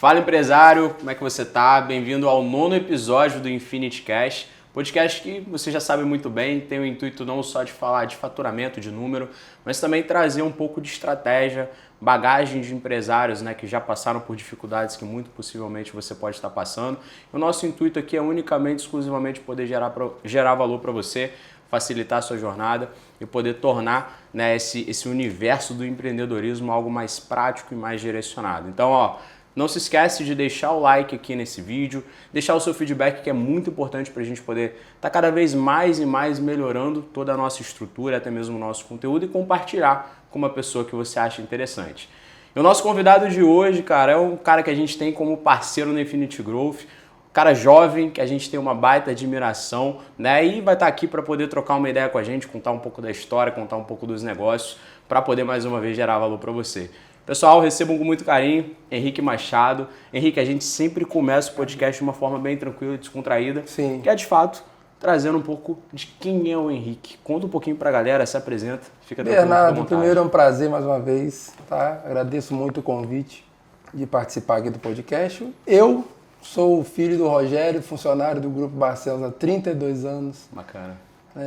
Fala empresário, como é que você tá? Bem-vindo ao 9º episódio do Infinity Cash, podcast que você já sabe muito bem, tem o intuito não só de falar de faturamento, de número, mas também trazer um pouco de estratégia, bagagem de empresários, né, que já passaram por dificuldades que muito possivelmente você pode estar passando. O nosso intuito aqui é unicamente, exclusivamente poder gerar valor para você, facilitar a sua jornada e poder tornar, né, esse universo do empreendedorismo algo mais prático e mais direcionado. Então, não se esquece de deixar o like aqui nesse vídeo, deixar o seu feedback, que é muito importante para a gente poder estar cada vez mais e mais melhorando toda a nossa estrutura, até mesmo o nosso conteúdo, e compartilhar com uma pessoa que você acha interessante. E o nosso convidado de hoje, cara, é um cara que a gente tem como parceiro no Infinity Growth, um cara jovem, que a gente tem uma baita admiração, né? E vai estar aqui para poder trocar uma ideia com a gente, contar um pouco da história, contar um pouco dos negócios, para poder mais uma vez gerar valor para você. Pessoal, recebam com muito carinho Henrique Machado. Henrique, a gente sempre começa o podcast de uma forma bem tranquila e descontraída. Sim. Que é, de fato, trazendo um pouco de quem é o Henrique. Conta um pouquinho pra galera, se apresenta, fica tranquilo. Bernardo, primeiro é um prazer mais uma vez, tá? Agradeço muito o convite de participar aqui do podcast. Eu sou o filho do Rogério, funcionário do Grupo Barcelos há 32 anos. Bacana.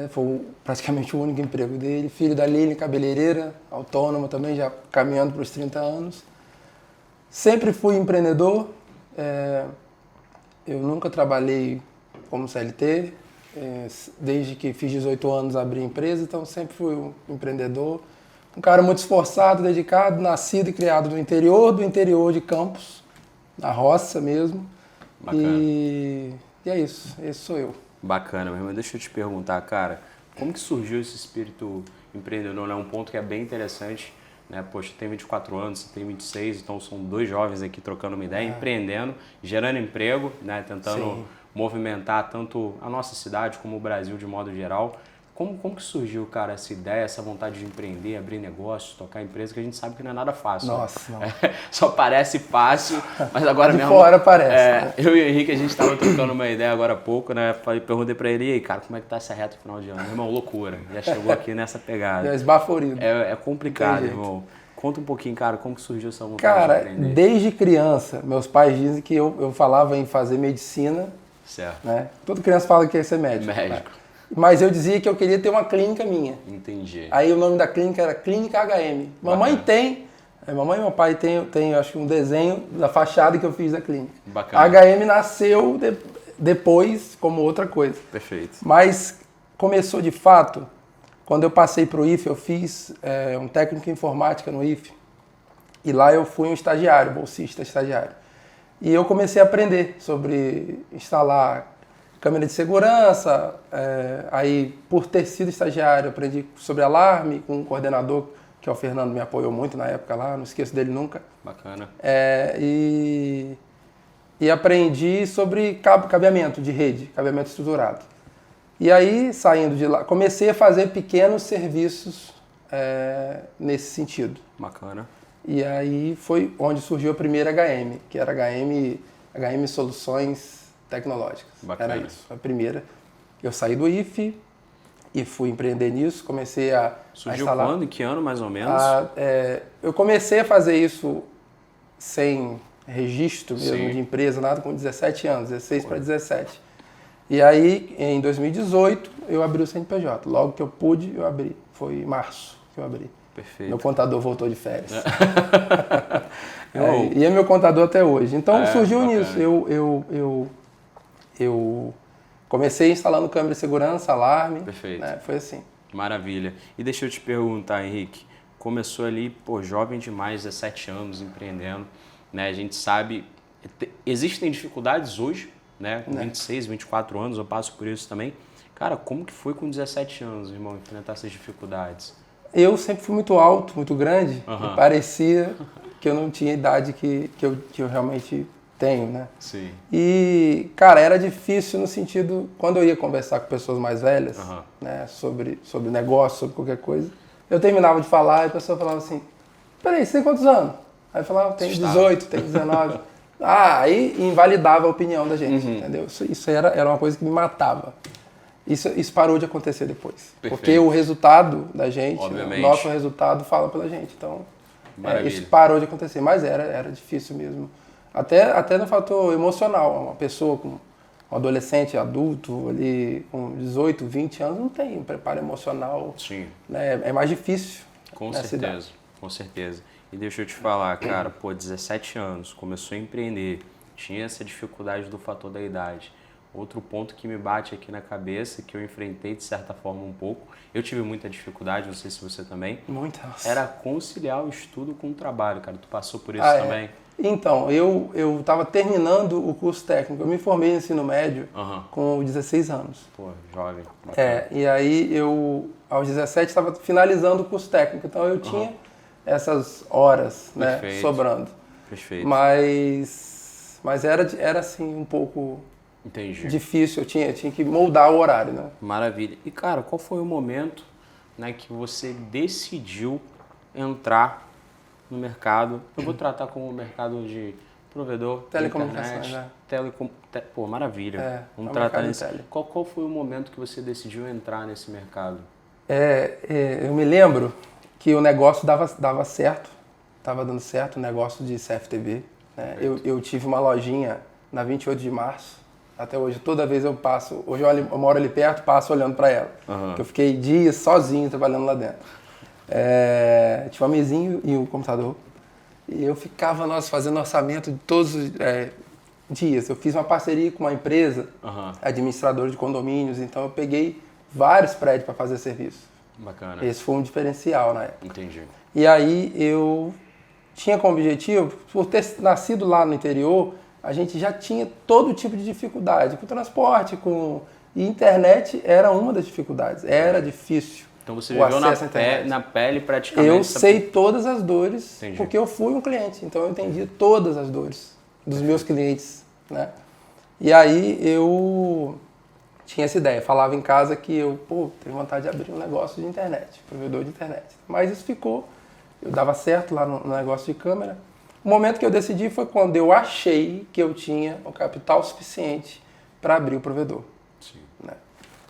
Foi praticamente o único emprego dele. Filho da Lili, cabeleireira, autônoma também, já caminhando para os 30 anos. Sempre fui empreendedor. Eu nunca trabalhei como CLT. Desde que fiz 18 anos abri empresa, então sempre fui um empreendedor. Um cara muito esforçado, dedicado, nascido e criado no interior de Campos, na roça mesmo. Bacana. E é isso, esse sou eu. Bacana, meu irmão. Deixa eu te perguntar, cara, como que surgiu esse espírito empreendedor? É um ponto que é bem interessante, né? Poxa, tem 24 anos, você tem 26, então são dois jovens aqui trocando uma ideia, empreendendo, gerando emprego, né? Tentando movimentar tanto a nossa cidade como o Brasil de modo geral. Como que surgiu, cara, essa ideia, essa vontade de empreender, abrir negócios, tocar empresa, que a gente sabe que não é nada fácil. Nossa, né? Só parece fácil, mas agora de mesmo... fora parece. Né? Eu e o Henrique, a gente estava trocando uma ideia agora há pouco, né? Perguntei pra ele, e aí, cara, como é que tá essa reta final de ano? Meu irmão, loucura. Já chegou aqui nessa pegada. Já esbaforido. É complicado, irmão. Conta um pouquinho, cara, como que surgiu essa vontade de empreender? Desde criança, meus pais dizem que eu falava em fazer medicina. Certo. Né? Toda criança fala que quer ser médico. Médico. Né? Mas eu dizia que eu queria ter uma clínica minha. Entendi. Aí o nome da clínica era Clínica HM. Mamãe tem, mamãe e meu pai tem acho que um desenho da fachada que eu fiz da clínica. Bacana. A HM nasceu depois como outra coisa. Perfeito. Mas começou de fato, quando eu passei para o IFE, eu fiz um técnico em informática no IFE. E lá eu fui um estagiário, bolsista estagiário. E eu comecei a aprender sobre instalar câmera de segurança, aí por ter sido estagiário, aprendi sobre alarme com um coordenador, que é o Fernando, me apoiou muito na época lá, não esqueço dele nunca. Bacana. E aprendi sobre cabeamento de rede, cabeamento estruturado. E aí, saindo de lá, comecei a fazer pequenos serviços nesse sentido. Bacana. E aí foi onde surgiu a primeira HM, que era HM Soluções Tecnológicas. Bacana. Era isso, a primeira. Eu saí do IFE e fui empreender nisso, comecei a Surgiu instalar... quando? Em que ano, mais ou menos? Eu comecei a fazer isso sem registro mesmo de empresa, nada, com 17 anos, 16 para 17. E aí, em 2018, eu abri o CNPJ. Logo que eu pude, eu abri. Foi em março que eu abri. Perfeito. Meu contador voltou de férias. E é meu contador até hoje. Então, surgiu bacana. Nisso. Eu comecei instalando câmera de segurança, alarme. Perfeito. Né? Foi assim. Maravilha. E deixa eu te perguntar, Henrique, começou ali, jovem demais, 17 anos, empreendendo, né? A gente sabe, existem dificuldades hoje, né? Com 26, 24 anos, eu passo por isso também. Cara, como que foi com 17 anos, irmão, enfrentar essas dificuldades? Eu sempre fui muito alto, muito grande, e parecia que eu não tinha a idade que eu realmente tenho, né? Sim. E, cara, era difícil no sentido, quando eu ia conversar com pessoas mais velhas, né, sobre negócio, sobre qualquer coisa, eu terminava de falar e a pessoa falava assim, peraí, você tem quantos anos? Aí eu falava, tenho 18, tenho 19. Aí invalidava a opinião da gente, entendeu? Isso era uma coisa que me matava. Isso parou de acontecer depois. Perfeito. Porque o resultado da gente, obviamente, o nosso resultado fala pela gente. Então, maravilha, isso parou de acontecer. Mas era difícil mesmo. Até no fator emocional. Uma pessoa com um adolescente, adulto, ali com 18, 20 anos, não tem um preparo emocional. Sim. Né? É mais difícil. Com certeza, com certeza. E deixa eu te falar, cara, 17 anos, começou a empreender, tinha essa dificuldade do fator da idade. Outro ponto que me bate aqui na cabeça, que eu enfrentei de certa forma um pouco, eu tive muita dificuldade, não sei se você também, era conciliar o estudo com o trabalho, cara. Tu passou por isso também? Então, eu estava terminando o curso técnico, eu me formei no ensino médio com 16 anos. Pô, jovem. Bacana. E aí eu, aos 17, estava finalizando o curso técnico, então eu tinha essas horas, né, sobrando. Perfeito. Mas era assim, um pouco... Entendi. Difícil, eu tinha que moldar o horário, né? Maravilha. E, cara, qual foi o momento, né, que você decidiu entrar no mercado? Eu vou tratar como mercado de provedor, telecomunicações, internet, pô, maravilha. Vamos tratar nisso. Qual foi o momento que você decidiu entrar nesse mercado? Eu me lembro que o negócio dava certo, estava dando certo o negócio de CFTV. Né? Eu tive uma lojinha na 28 de março. Até hoje, toda vez eu passo, hoje eu moro ali perto, passo olhando para ela. Eu fiquei dias sozinho trabalhando lá dentro. Tinha uma mesinha e o computador. E eu ficava, fazendo orçamento de todos os dias. Eu fiz uma parceria com uma empresa, administradora de condomínios, então eu peguei vários prédios para fazer serviço. Bacana. Esse foi um diferencial na época. Entendi. E aí eu tinha como objetivo, por ter nascido lá no interior, a gente já tinha todo tipo de dificuldade, com transporte, e internet era uma das dificuldades, era difícil. Então você viveu na pele praticamente. Eu sei todas as dores, porque eu fui um cliente, então eu entendi todas as dores dos meus clientes, né? E aí eu tinha essa ideia, falava em casa que eu tenho vontade de abrir um negócio de internet, provedor de internet. Mas isso eu dava certo lá no negócio de câmera. O momento que eu decidi foi quando eu achei que eu tinha o capital suficiente para abrir o provedor. Sim. Né?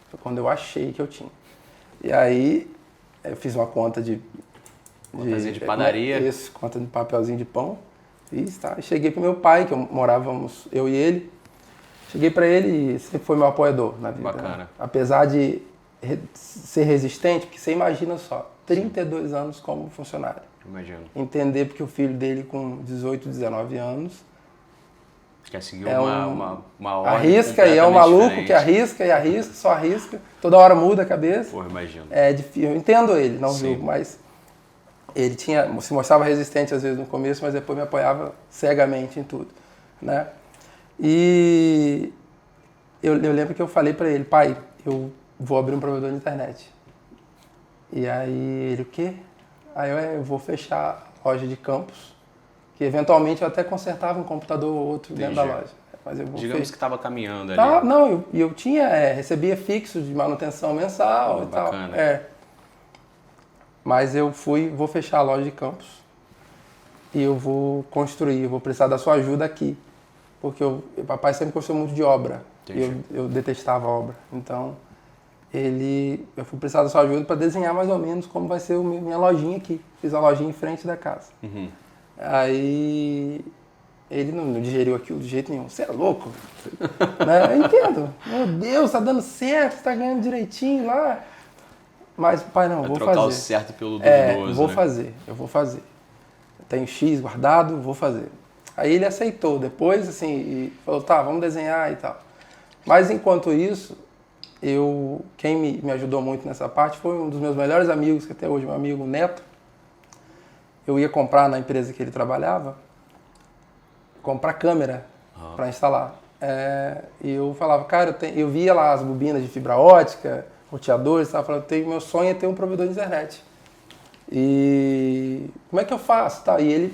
Foi quando eu achei que eu tinha. E aí eu fiz uma conta de padaria. Isso, conta de papelzinho de pão. Fiz, tá? Cheguei pro meu pai, que morávamos eu e ele. Cheguei para ele e sempre foi meu apoiador na vida. Bacana. Né? Apesar de ser resistente, porque você imagina só, 32 anos como funcionário. Imagino. Entender porque o filho dele com 18, 19 anos... Quer seguir uma ordem arrisca e é um maluco diferente. Que arrisca e arrisca, só arrisca. Toda hora muda a cabeça. Pô, imagino. É difícil. Eu entendo ele, não julgo, mas ele se mostrava resistente às vezes no começo, mas depois me apoiava cegamente em tudo. Né? E eu lembro que eu falei para ele, pai, eu vou abrir um provedor de internet. E aí ele, o quê? Aí eu vou fechar a loja de campus, que eventualmente eu até consertava um computador ou outro dentro da loja. Mas eu Digamos que estava caminhando ali. Não, eu tinha, recebia fixo de manutenção mensal e tal. Bacana. Mas eu vou fechar a loja de campus e eu vou construir, eu vou precisar da sua ajuda aqui. Porque o papai sempre gostou muito de obra. E eu detestava obra. Então, eu fui precisar da sua ajuda para desenhar mais ou menos como vai ser minha lojinha aqui. Fiz a lojinha em frente da casa. Aí ele não digeriu aquilo de jeito nenhum. Você é louco? Né? Eu entendo. Meu Deus, tá dando certo, tá ganhando direitinho lá. Mas, pai, não, vou fazer. Trocar o certo pelo duvidoso, eu vou fazer. Eu tenho X guardado, vou fazer. Aí ele aceitou depois, assim, e falou, tá, vamos desenhar e tal. Mas enquanto isso, quem me ajudou muito nessa parte foi um dos meus melhores amigos, que até hoje é meu amigo, Neto. Eu ia comprar na empresa que ele trabalhava, comprar câmera para instalar. E eu falava, cara, eu via lá as bobinas de fibra ótica, roteadores, eu falava, meu sonho é ter um provedor de internet. E como é que eu faço? Tá? E ele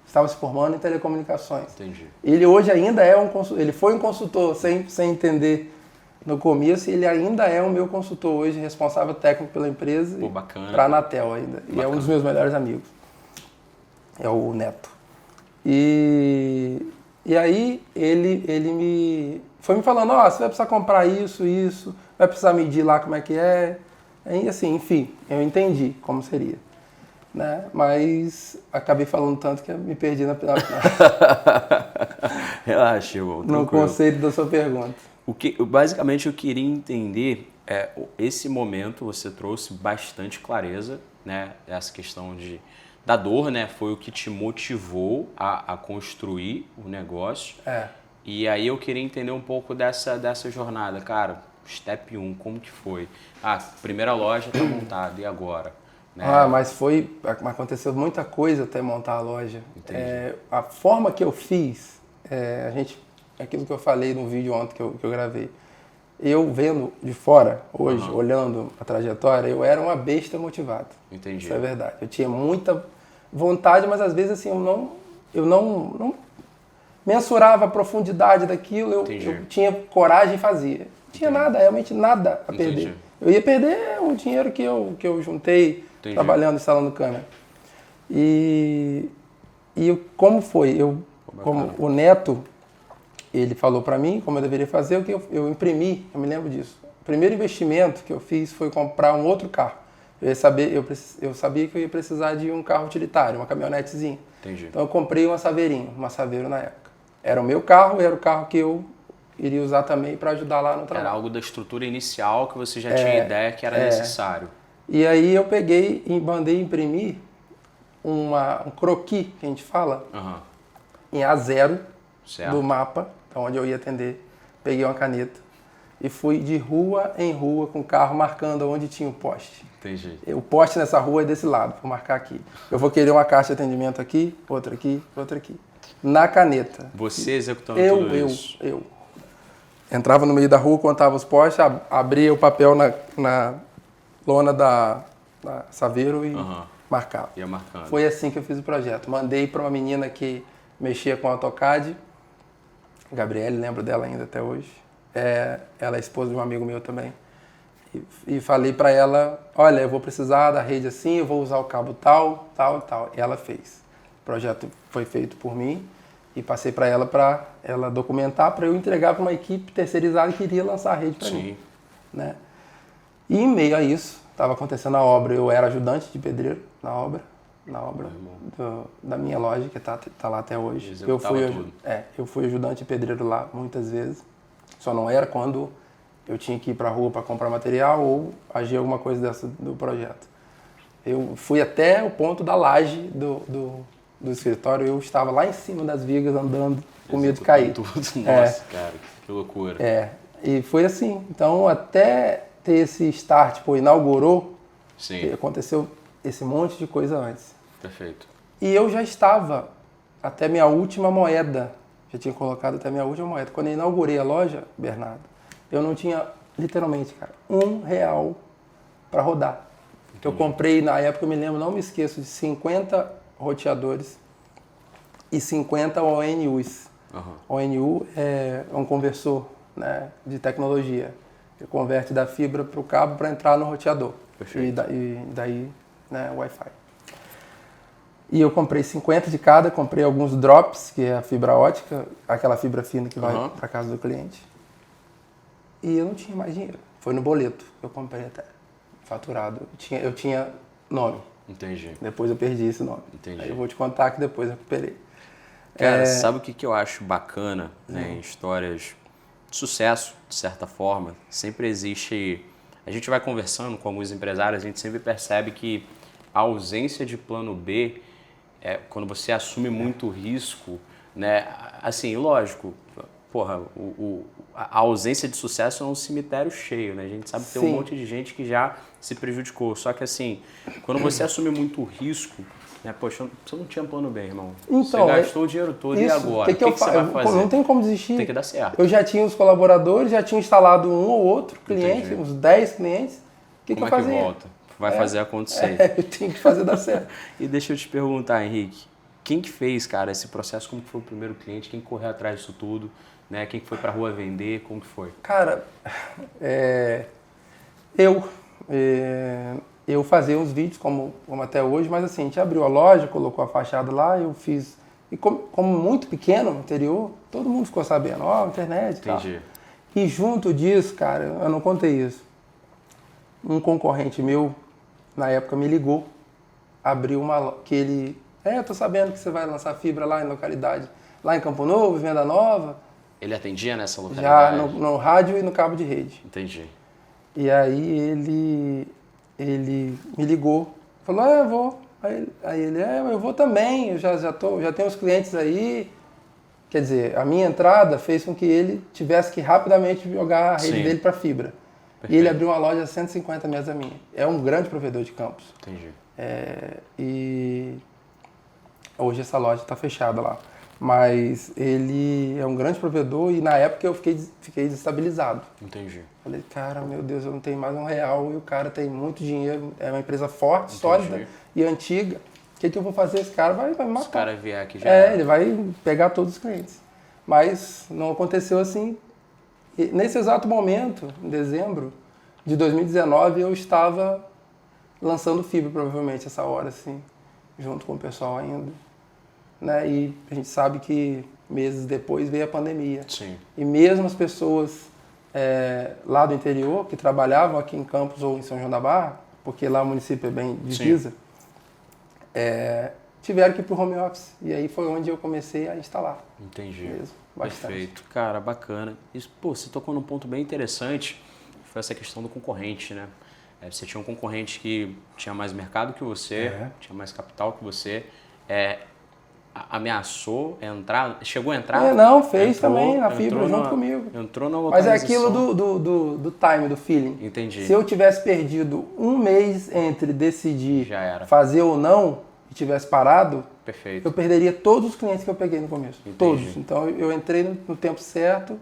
estava se formando em telecomunicações. Entendi. Ele hoje ainda ele foi um consultor, sem entender no começo, e ele ainda é o meu consultor hoje, responsável técnico pela empresa. Pô, bacana. Para a Anatel ainda. Bacana. E é um dos meus melhores amigos. É o Neto. E aí ele foi me falando, você vai precisar comprar isso, vai precisar medir lá como é que é. E assim, enfim, eu entendi como seria. né? Mas acabei falando tanto que me perdi Relaxa, irmão. no conceito da sua pergunta. Basicamente, eu queria entender, esse momento você trouxe bastante clareza, né? Essa questão da dor, né? Foi o que te motivou a construir o negócio. E aí eu queria entender um pouco dessa jornada. Cara, step 1, como que foi? Primeira loja tá montada, e agora? Né? Mas aconteceu muita coisa até montar a loja. Entendi. A forma que eu fiz, aquilo que eu falei no vídeo ontem que eu gravei, eu vendo de fora, hoje, olhando a trajetória, eu era uma besta motivada. Entendi. Isso é verdade. Eu tinha muita vontade, mas às vezes assim, eu não mensurava a profundidade daquilo, eu tinha coragem e fazia. Não tinha nada, realmente nada a perder. Eu ia perder o dinheiro que eu juntei trabalhando, instalando câmera. E como foi? Como o Neto, ele falou para mim como eu deveria fazer, o que eu imprimi, eu me lembro disso. O primeiro investimento que eu fiz foi comprar um outro carro. Eu sabia que eu ia precisar de um carro utilitário, uma caminhonetezinha. Entendi. Então eu comprei uma Saveiro na época. Era o meu carro, era o carro que eu iria usar também para ajudar lá no trabalho. Era algo da estrutura inicial que você já tinha ideia que era necessário. E aí eu peguei e mandei imprimir um croquis, que a gente fala, em A0 do mapa, onde eu ia atender. Peguei uma caneta e fui de rua em rua com o carro marcando onde tinha o poste. Entendi. O poste nessa rua é desse lado, vou marcar aqui. Eu vou querer uma caixa de atendimento aqui, outra aqui, outra aqui. Na caneta. Você executando tudo isso? Eu. Entrava no meio da rua, contava os postes, abria o papel na lona da Saveiro e marcava. Ia marcando. Foi assim que eu fiz o projeto. Mandei para uma menina que mexia com AutoCAD, Gabriele, lembro dela ainda até hoje. Ela é esposa de um amigo meu também. E falei para ela, olha, eu vou precisar da rede assim, eu vou usar o cabo tal. E ela fez. O projeto foi feito por mim e passei para ela documentar, para eu entregar para uma equipe terceirizada que iria lançar a rede para mim. Né? E em meio a isso, estava acontecendo a obra, eu era ajudante de pedreiro na obra da minha loja, que tá lá até hoje. Eu fui ajudante de pedreiro lá muitas vezes, só não era quando eu tinha que ir para a rua para comprar material ou agir alguma coisa dessa do projeto. Eu fui até o ponto da laje do escritório, eu estava lá em cima das vigas andando com medo de cair. Tudo. Nossa, cara, que loucura. E foi assim. Então, até ter esse start, inaugurou, aconteceu esse monte de coisa antes. Perfeito. E eu já estava até minha última moeda, já tinha colocado até minha última moeda. Quando eu inaugurei a loja, Bernardo, eu não tinha, literalmente, cara, R$1 para rodar. Entendi. Eu comprei, na época, eu me lembro, não me esqueço, de 50 roteadores e 50 ONUs. ONU é um conversor, né, de tecnologia. Ele converte da fibra para o cabo para entrar no roteador. Perfeito. E daí, né, Wi-Fi. E eu comprei 50 de cada, comprei alguns drops, que é a fibra ótica, aquela fibra fina que vai para casa do cliente. E eu não tinha mais dinheiro. Foi no boleto que eu comprei até, faturado. Eu tinha nome. Entendi. Depois eu perdi esse nome. Entendi. Aí eu vou te contar que depois eu recuperei. Cara, sabe o que eu acho bacana, né, em histórias de sucesso, de certa forma? Sempre existe... A gente vai conversando com alguns empresários, a gente sempre percebe que a ausência de plano B, quando você assume muito risco, né? Assim, lógico, porra, a ausência de sucesso é um cemitério cheio, né? A gente sabe que tem um monte de gente que já se prejudicou. Só que assim, quando você assume muito risco, né? Poxa, você não tinha plano B, irmão. Então, você gastou o dinheiro todo, e agora? O que você vai fazer? Não tem como desistir. Tem que dar certo. Eu já tinha os colaboradores, já tinha instalado um ou outro cliente, uns 10 clientes. O que eu fazia? Que volta? Vai fazer acontecer. Eu tenho que fazer dar certo. E deixa eu te perguntar, Henrique, quem que fez, cara, esse processo? Como foi o primeiro cliente? Quem correu atrás disso tudo? Né? Quem que foi pra rua vender? Como que foi? Cara, eu fazia uns vídeos, como até hoje, mas assim, a gente abriu a loja, colocou a fachada lá, eu fiz... E como muito pequeno no interior, todo mundo ficou sabendo, internet e tal. Entendi. E junto disso, cara, eu não contei isso, um concorrente meu, na época, me ligou abriu eu tô sabendo que você vai lançar fibra lá em localidade, lá em Campo Novo, Venda Nova. Ele atendia nessa Já localidade? no rádio e no cabo de rede. Entendi. E aí ele me ligou, falou, eu vou. Aí ele, eu vou também, eu já tenho os clientes aí. Quer dizer, a minha entrada fez com que ele tivesse que rapidamente jogar a rede dele para fibra. Perfeito. E ele abriu uma loja a 150 metros da minha. É um grande provedor de campos. Entendi. E hoje essa loja está fechada lá. Mas ele é um grande provedor e na época eu fiquei desestabilizado. Entendi. Falei, cara, meu Deus, eu não tenho mais R$1 e o cara tem muito dinheiro, é uma empresa forte, sólida e antiga. O que eu vou fazer? Esse cara vai me matar. Se o cara vier aqui já... ele vai pegar todos os clientes. Mas não aconteceu assim. E nesse exato momento, em dezembro de 2019, eu estava lançando fibra, provavelmente, essa hora, assim, junto com o pessoal ainda. Né? E a gente sabe que meses depois veio a pandemia. Sim. E mesmo as pessoas lá do interior, que trabalhavam aqui em Campos ou em São João da Barra, porque lá o município é bem divisa, tiveram que ir para o home office. E aí foi onde eu comecei a instalar. Entendi. Mesmo, bastante. Perfeito. Cara, bacana. Isso, você tocou num ponto bem interessante, foi essa questão do concorrente, né? Você tinha um concorrente que tinha mais mercado que você, tinha mais capital que você, ameaçou entrar, chegou a entrar? Não, fez também na fibra junto comigo. Entrou na Mas localização. é aquilo do time, do feeling. Entendi. Se eu tivesse perdido um mês entre decidir fazer ou não, e tivesse parado, perfeito, eu perderia todos os clientes que eu peguei no começo. Entendi. Todos. Então eu entrei no tempo certo,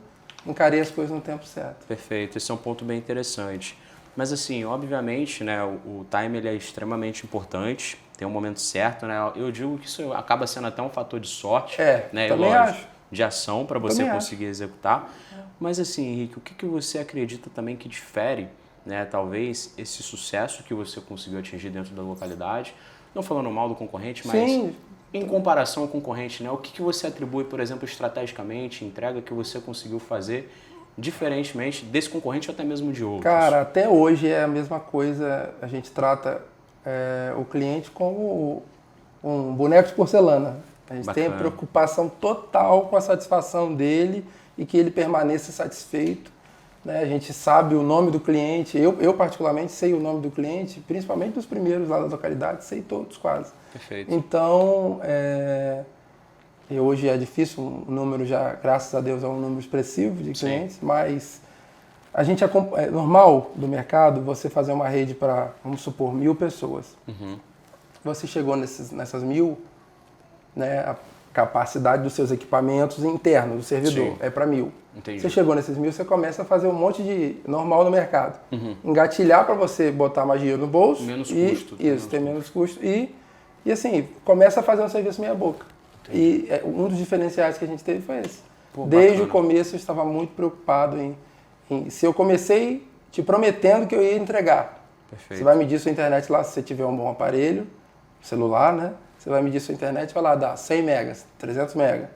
encarei as coisas no tempo certo. Perfeito, esse é um ponto bem interessante. Mas assim, obviamente, né, o time ele é extremamente importante, tem um momento certo, né? Eu digo que isso acaba sendo até um fator de sorte, né? Também acho. De ação para você também conseguir executar. Mas assim, Henrique, o que você acredita também que difere, né, talvez esse sucesso que você conseguiu atingir dentro da localidade, não falando mal do concorrente, mas em comparação ao concorrente, né? O que você atribui, por exemplo, estrategicamente, entrega que você conseguiu fazer diferentemente desse concorrente ou até mesmo de outros? Cara, até hoje é a mesma coisa, a gente trata o cliente como um boneco de porcelana. A gente tem a preocupação total com a satisfação dele e que ele permaneça satisfeito. Né? A gente sabe o nome do cliente, eu particularmente sei o nome do cliente, principalmente dos primeiros lá da localidade, sei todos quase. Perfeito. Então, e hoje é difícil, o número já, graças a Deus, é um número expressivo de clientes, mas a gente é normal do mercado você fazer uma rede para, vamos supor, 1.000 pessoas. Você chegou nessas 1.000, né, a capacidade dos seus equipamentos internos do servidor é para 1.000. Entendi. Você chegou nesses 1.000, você começa a fazer um monte de normal no mercado. Engatilhar para você botar mais dinheiro no bolso. Menos custo. Isso, tem menos custo. E assim, começa a fazer um serviço meia boca. Entendi. E um dos diferenciais que a gente teve foi esse. Desde o começo eu estava muito preocupado em se eu comecei te prometendo que eu ia entregar. Perfeito. Você vai medir sua internet lá se você tiver um bom aparelho, celular, né? Você vai medir sua internet e vai lá dar 100 megas, 300 megas.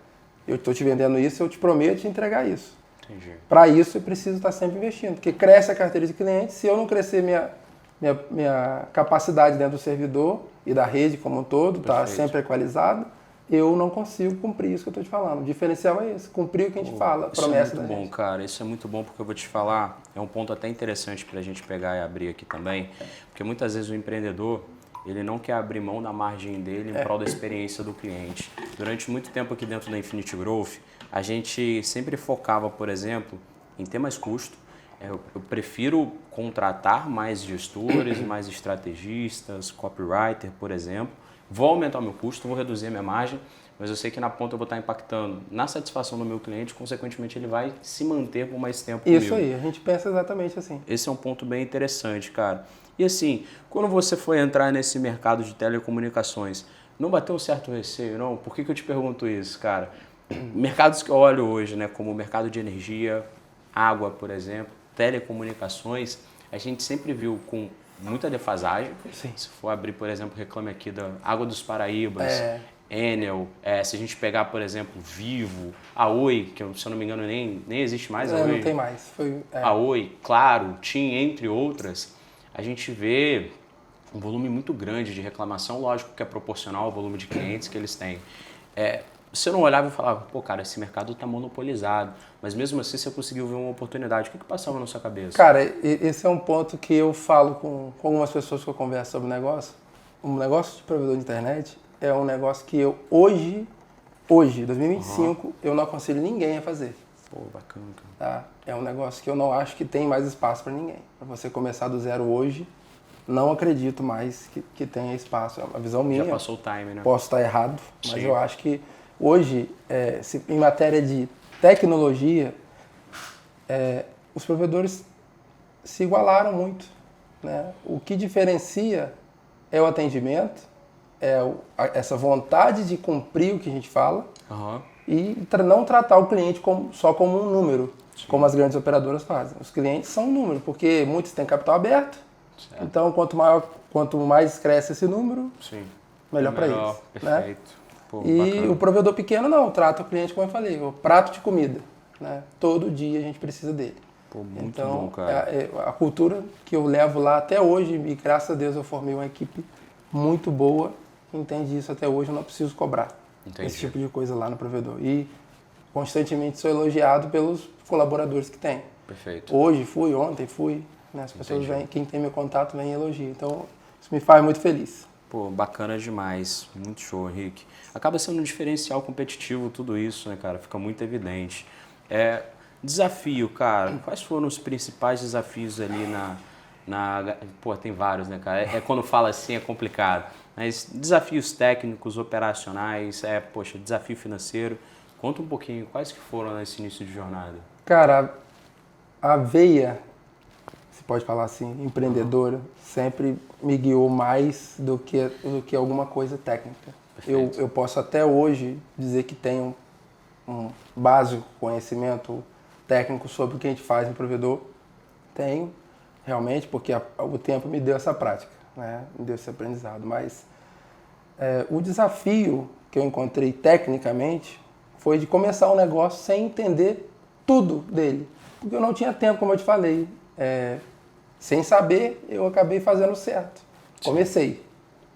Eu estou te vendendo isso, eu te prometo te entregar isso. Entendi. Para isso eu preciso estar sempre investindo, porque cresce a carteira de clientes. Se eu não crescer minha capacidade dentro do servidor e da rede como um todo, tá sempre equalizado, eu não consigo cumprir isso que eu estou te falando. O diferencial é esse, cumprir o que a gente fala, promessa da gente. Isso é muito bom, cara. Isso é muito bom porque eu vou te falar, é um ponto até interessante para a gente pegar e abrir aqui também, porque muitas vezes o empreendedor, ele não quer abrir mão da margem dele em prol da experiência do cliente. Durante muito tempo aqui dentro da Infinity Growth, a gente sempre focava, por exemplo, em ter mais custo. Eu prefiro contratar mais gestores, mais estrategistas, copywriter, por exemplo. Vou aumentar o meu custo, vou reduzir a minha margem, mas eu sei que na ponta eu vou estar impactando na satisfação do meu cliente, consequentemente ele vai se manter por mais tempo comigo. Isso aí, a gente pensa exatamente assim. Esse é um ponto bem interessante, cara. E assim, quando você foi entrar nesse mercado de telecomunicações, não bateu um certo receio, não? Por que eu te pergunto isso, cara? Mercados que eu olho hoje, né, como o mercado de energia, água, por exemplo, telecomunicações, a gente sempre viu com muita defasagem. Sim. Se for abrir, por exemplo, reclame aqui da Água dos Paraíbas, Enel, se a gente pegar, por exemplo, Vivo, a Oi, que se eu não me engano nem existe mais. Não tem mais. A Oi, Claro, TIM, entre outras, a gente vê um volume muito grande de reclamação, lógico que é proporcional ao volume de clientes que eles têm. Você não olhava e falava, pô, cara, esse mercado está monopolizado, mas mesmo assim você conseguiu ver uma oportunidade. O que passava na sua cabeça? Cara, esse é um ponto que eu falo com algumas pessoas que eu converso sobre negócio. Um negócio de provedor de internet é um negócio que eu hoje, 2025, eu não aconselho ninguém a fazer. Pô, bacana, cara. Tá? É um negócio que eu não acho que tem mais espaço para ninguém. Para você começar do zero hoje, não acredito mais que tenha espaço. É uma visão minha. Já passou o time, né? Posso estar errado, mas Sim. eu acho que hoje, em matéria de tecnologia, os provedores se igualaram muito. Né? O que diferencia é o atendimento, essa vontade de cumprir o que a gente fala e não tratar o cliente só como um número, como as grandes operadoras fazem. Os clientes são um número, porque muitos têm capital aberto, então quanto mais cresce esse número, melhor para eles. Perfeito. Né? Pô, e bacana. o provedor pequeno não, trata o cliente como eu falei, o prato de comida. Né? Todo dia a gente precisa dele. Pô, muito então, bom, cara. A cultura que eu levo lá até hoje, e graças a Deus eu formei uma equipe muito boa, que entende isso até hoje, eu não preciso cobrar esse tipo de coisa lá no provedor. E constantemente sou elogiado pelos colaboradores que tem. Perfeito. Hoje ontem fui, né? As pessoas vêm, quem tem meu contato vem e elogia. Então, isso me faz muito feliz. Pô, bacana demais. Muito show, Henrique. Acaba sendo um diferencial competitivo tudo isso, né, cara? Fica muito evidente. Desafio, cara. Quais foram os principais desafios ali Pô, tem vários, né, cara? Quando fala assim é complicado. Mas desafios técnicos, operacionais, desafio financeiro. Conta um pouquinho, quais que foram nesse início de jornada? Cara, a veia, se pode falar assim, empreendedora, sempre me guiou mais do que alguma coisa técnica. Eu posso até hoje dizer que tenho um básico conhecimento técnico sobre o que a gente faz no provedor. Tenho, realmente, porque o tempo me deu essa prática, né? Me deu esse aprendizado. Mas o desafio que eu encontrei tecnicamente foi de começar um negócio sem entender tudo dele. Porque eu não tinha tempo, como eu te falei. Sem saber, eu acabei fazendo certo. Comecei.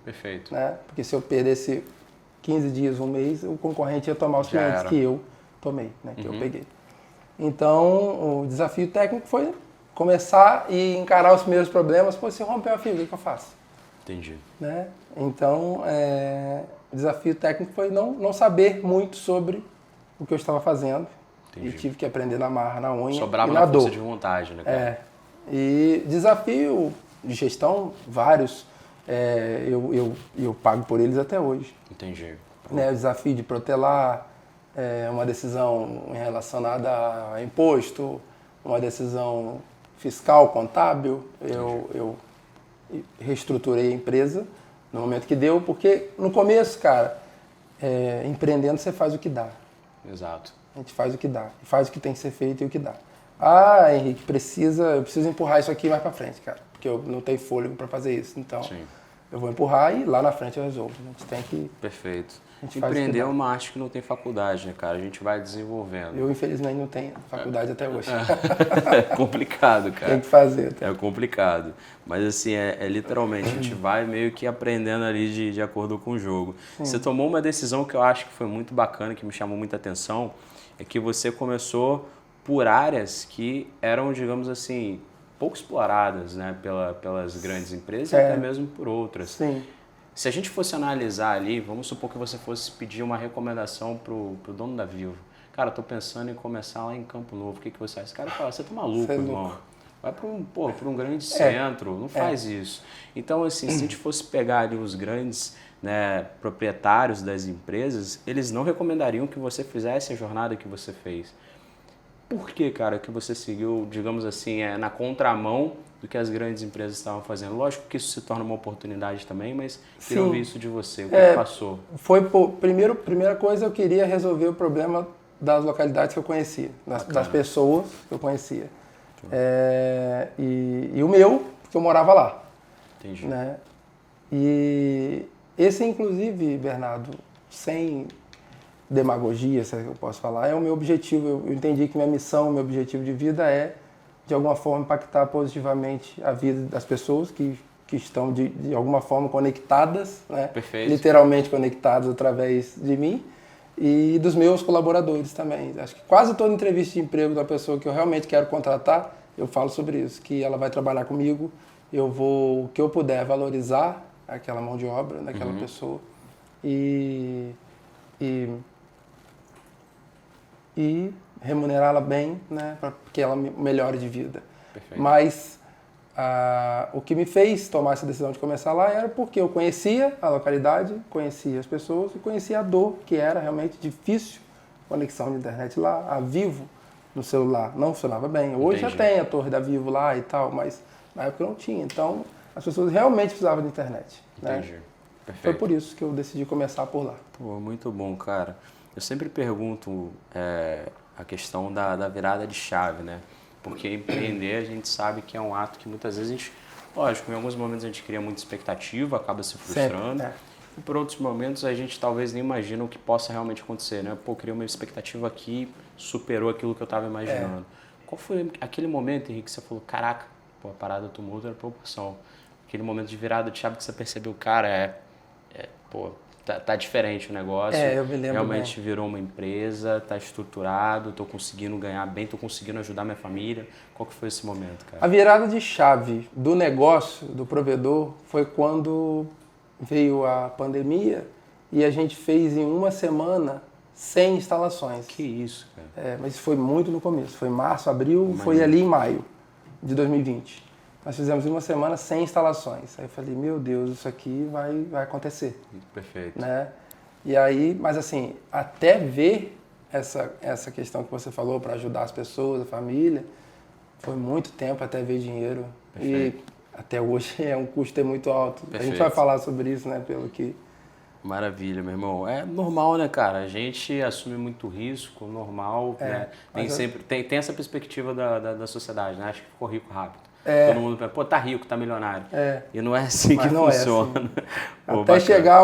Perfeito. Né? Porque se eu perdesse 15 dias, um mês, o concorrente ia tomar os clientes que eu tomei, né? Que eu peguei. Então, o desafio técnico foi começar e encarar os primeiros problemas. Pô, se rompeu a fibra, o que eu faço? Entendi. Né? Então, o desafio técnico foi não saber muito sobre o que eu estava fazendo. Entendi. E tive que aprender na marra, na unha Sobrava e na na dor. força de vontade, né, cara? E desafio de gestão, vários, eu pago por eles até hoje. Entendi. Né, o desafio de protelar, uma decisão relacionada a imposto, uma decisão fiscal, contábil, eu reestruturei a empresa no momento que deu, porque no começo, cara, empreendendo você faz o que dá. Exato. A gente faz o que dá, faz o que tem que ser feito e o que dá. Ah, Henrique, eu preciso empurrar isso aqui mais pra frente, cara, porque eu não tenho fôlego para fazer isso. Então, eu vou empurrar e lá na frente eu resolvo. A gente tem que... Perfeito. Empreender é uma arte que não tem faculdade, né, cara? A gente vai desenvolvendo. Eu, infelizmente, não tenho faculdade até hoje. É complicado, cara. Tem que fazer. É complicado. Mas, assim, literalmente, a gente vai meio que aprendendo ali de acordo com o jogo. Sim. Você tomou uma decisão que eu acho que foi muito bacana, que me chamou muita atenção, é que você começou por áreas que eram, digamos assim, pouco exploradas, né, pelas grandes empresas e até mesmo por outras. Sim. Se a gente fosse analisar ali, vamos supor que você fosse pedir uma recomendação pro dono da Vivo. Cara, eu tô pensando em começar lá em Campo Novo, o que você faz? Esse cara fala, você tá maluco, irmão. Vai para um grande centro, não faz isso. Então, assim, se a gente fosse pegar ali os grandes, né, proprietários das empresas, eles não recomendariam que você fizesse a jornada que você fez. Por que, cara, que você seguiu, digamos assim, na contramão do que as grandes empresas estavam fazendo? Lógico que isso se torna uma oportunidade também, mas queria ouvir isso de você. O que passou? Primeira coisa, eu queria resolver o problema das localidades que eu conhecia, das pessoas que eu conhecia. E o meu, porque eu morava lá. Entendi. Né? E esse, inclusive, Bernardo, sem demagogia, se eu posso falar, é o meu objetivo. Eu entendi que minha missão, meu objetivo de vida é, de alguma forma, impactar positivamente a vida das pessoas que que estão de alguma forma conectadas, né? Perfeito. Literalmente conectadas através de mim, e dos meus colaboradores também. Acho que quase toda entrevista de emprego da pessoa que eu realmente quero contratar, eu falo sobre isso, que ela vai trabalhar comigo, eu vou, o que eu puder, valorizar aquela mão de obra daquela pessoa e remunerá-la bem, né, para que ela melhore de vida. Perfeito. Mas o que me fez tomar essa decisão de começar lá era porque eu conhecia a localidade, conhecia as pessoas e conhecia a dor, que era realmente difícil, conexão de internet lá, a Vivo no celular não funcionava bem. Hoje já tem a torre da Vivo lá e tal, mas na época não tinha. Então as pessoas realmente precisavam de internet. Entendi. Né? Perfeito. Foi por isso que eu decidi começar por lá. Pô, muito bom, cara. Eu sempre pergunto a questão da virada de chave, né? Porque empreender a gente sabe que é um ato que muitas vezes a gente, lógico, em alguns momentos a gente cria muita expectativa, acaba se frustrando. Sempre, E por outros momentos a gente talvez nem imagina o que possa realmente acontecer, né? Pô, criei uma expectativa aqui, superou aquilo que eu estava imaginando. Qual foi aquele momento, Henrique, que você falou, caraca, pô, a parada tomou outra proporção. Aquele momento de virada de chave que você percebeu, cara, pô, tá diferente o negócio. Eu me lembro realmente bem. virou uma empresa, tá estruturado, tô conseguindo ganhar bem, tô conseguindo ajudar minha família. Qual que foi esse momento, cara? A virada de chave do negócio, do provedor, foi quando veio a pandemia e a gente fez em uma semana 100 instalações. Que isso, cara. Mas foi muito no começo. Foi março, abril, foi ali em maio de 2020. Nós fizemos em uma semana 100 instalações. Aí eu falei, meu Deus, isso aqui vai acontecer. Perfeito. Né? E aí, mas assim, até ver essa questão que você falou para ajudar as pessoas, a família, foi muito tempo até ver dinheiro. Perfeito. E até hoje é um custo muito alto. Perfeito. A gente vai falar sobre isso, né? Pelo que... Maravilha, meu irmão. É normal, né, cara? A gente assume muito risco, normal, né? Tem essa perspectiva da sociedade, né? Acho que ficou rico rápido. Todo mundo pensa, pô, tá rico, tá milionário. E não é assim que funciona. É assim. Pô, até bacana. chegar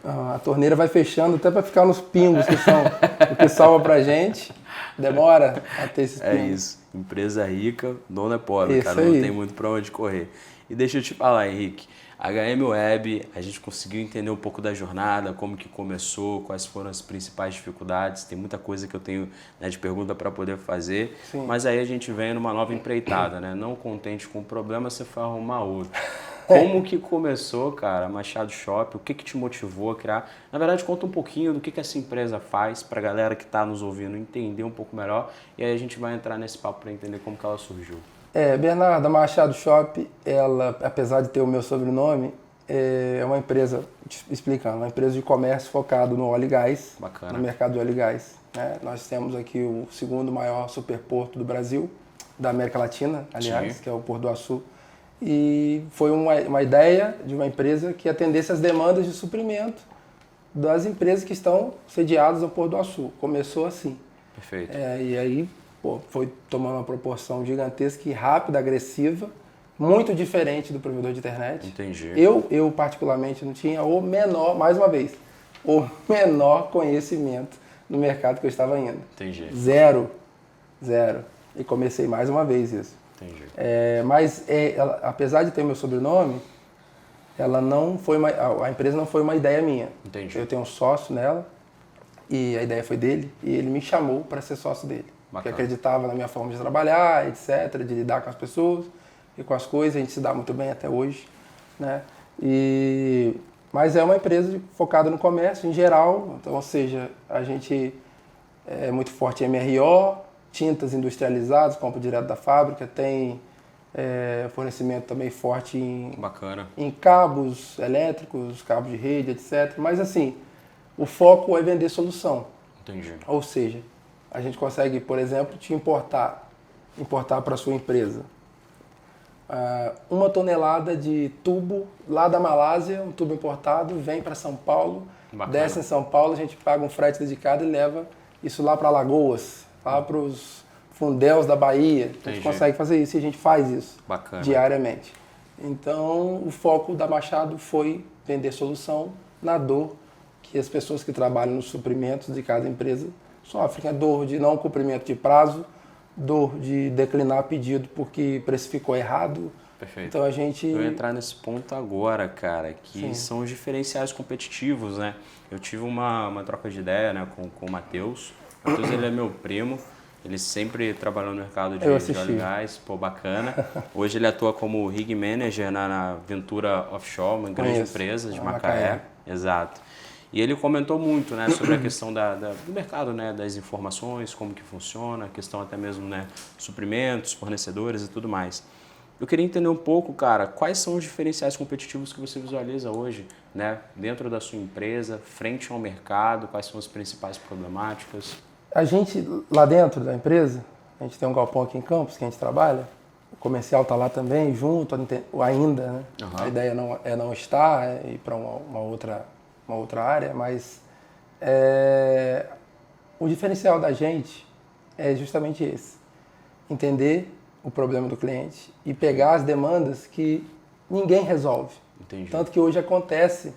a torneira vai fechando até para ficar nos pingos que são o que salva pra gente. Demora a ter esses pingos. É isso. Empresa rica, dono é pobre, Isso cara. aí. Não tem muito pra onde correr. E deixa eu te falar, Henrique. HM Web, a gente conseguiu entender um pouco da jornada, como que começou, quais foram as principais dificuldades. Tem muita coisa que eu tenho, né, de pergunta para poder fazer. Sim. Mas aí a gente vem numa nova empreitada, né? Não contente com o problema, você foi arrumar outro. Como que começou, cara, Machado Shop? O que te motivou a criar? Na verdade, conta um pouquinho do que essa empresa faz para a galera que está nos ouvindo entender um pouco melhor. E aí a gente vai entrar nesse papo para entender como que ela surgiu. Bernardo, a Machado Shop, ela, apesar de ter o meu sobrenome, é uma empresa, explicando, uma empresa de comércio focado no óleo e gás. Bacana. No mercado de óleo e gás. Né? Nós temos aqui o segundo maior superporto do Brasil, da América Latina, aliás, Sim. que é o Porto do Açu. E foi uma ideia de uma empresa que atendesse as demandas de suprimento das empresas que estão sediadas no Porto do Açu. Começou assim. Perfeito. E aí foi tomando uma proporção gigantesca e rápida, agressiva, muito diferente do provedor de internet. Entendi. Eu particularmente não tinha o menor, mais uma vez, o menor conhecimento no mercado que eu estava indo. Entendi. Zero. E comecei mais uma vez isso. Entendi. Mas ela, apesar de ter meu sobrenome, ela não foi a empresa não foi uma ideia minha. Entendi. Eu tenho um sócio nela e a ideia foi dele e ele me chamou para ser sócio dele. Bacana. Que acreditava na minha forma de trabalhar, etc., de lidar com as pessoas e com as coisas. A gente se dá muito bem até hoje, né? Mas é uma empresa focada no comércio em geral, então, ou seja, a gente é muito forte em MRO, tintas industrializadas, compra direto da fábrica, tem fornecimento também forte em cabos elétricos, cabos de rede, etc. Mas assim, o foco é vender solução. Entendi. Ou seja, a gente consegue, por exemplo, te importar para a sua empresa 1 tonelada de tubo lá da Malásia, um tubo importado, vem para São Paulo, Bacana. Desce em São Paulo, a gente paga um frete dedicado e leva isso lá para Alagoas, lá para os fundéus da Bahia. Entendi. A gente consegue fazer isso e a gente faz isso. Bacana. Diariamente. Então, o foco da Machado foi vender solução na dor que as pessoas que trabalham nos suprimentos de cada empresa sofrem. A dor de não cumprimento de prazo, dor de declinar pedido porque precificou errado, Perfeito. Então a gente... Eu ia entrar nesse ponto agora, cara, que Sim. são os diferenciais competitivos, né? Eu tive uma troca de ideia, né, com o Matheus. O Matheus, ele é meu primo. Ele sempre trabalhou no mercado de óleo e gás, pô, bacana. Hoje ele atua como rig manager na Ventura Offshore, uma grande empresa de Macaé. Exato. E ele comentou muito, né, sobre a questão do mercado, né, das informações, como que funciona, a questão até mesmo, né, suprimentos, fornecedores e tudo mais. Eu queria entender um pouco, cara, quais são os diferenciais competitivos que você visualiza hoje, né, dentro da sua empresa, frente ao mercado, quais são as principais problemáticas? A gente, lá dentro da empresa, a gente tem um galpão aqui em Campos que a gente trabalha, o comercial está lá também, junto, ainda, né? A ideia não estar, é ir para uma outra área, mas o diferencial da gente é justamente esse, entender o problema do cliente e pegar as demandas que ninguém resolve. Entendi. Tanto que hoje acontece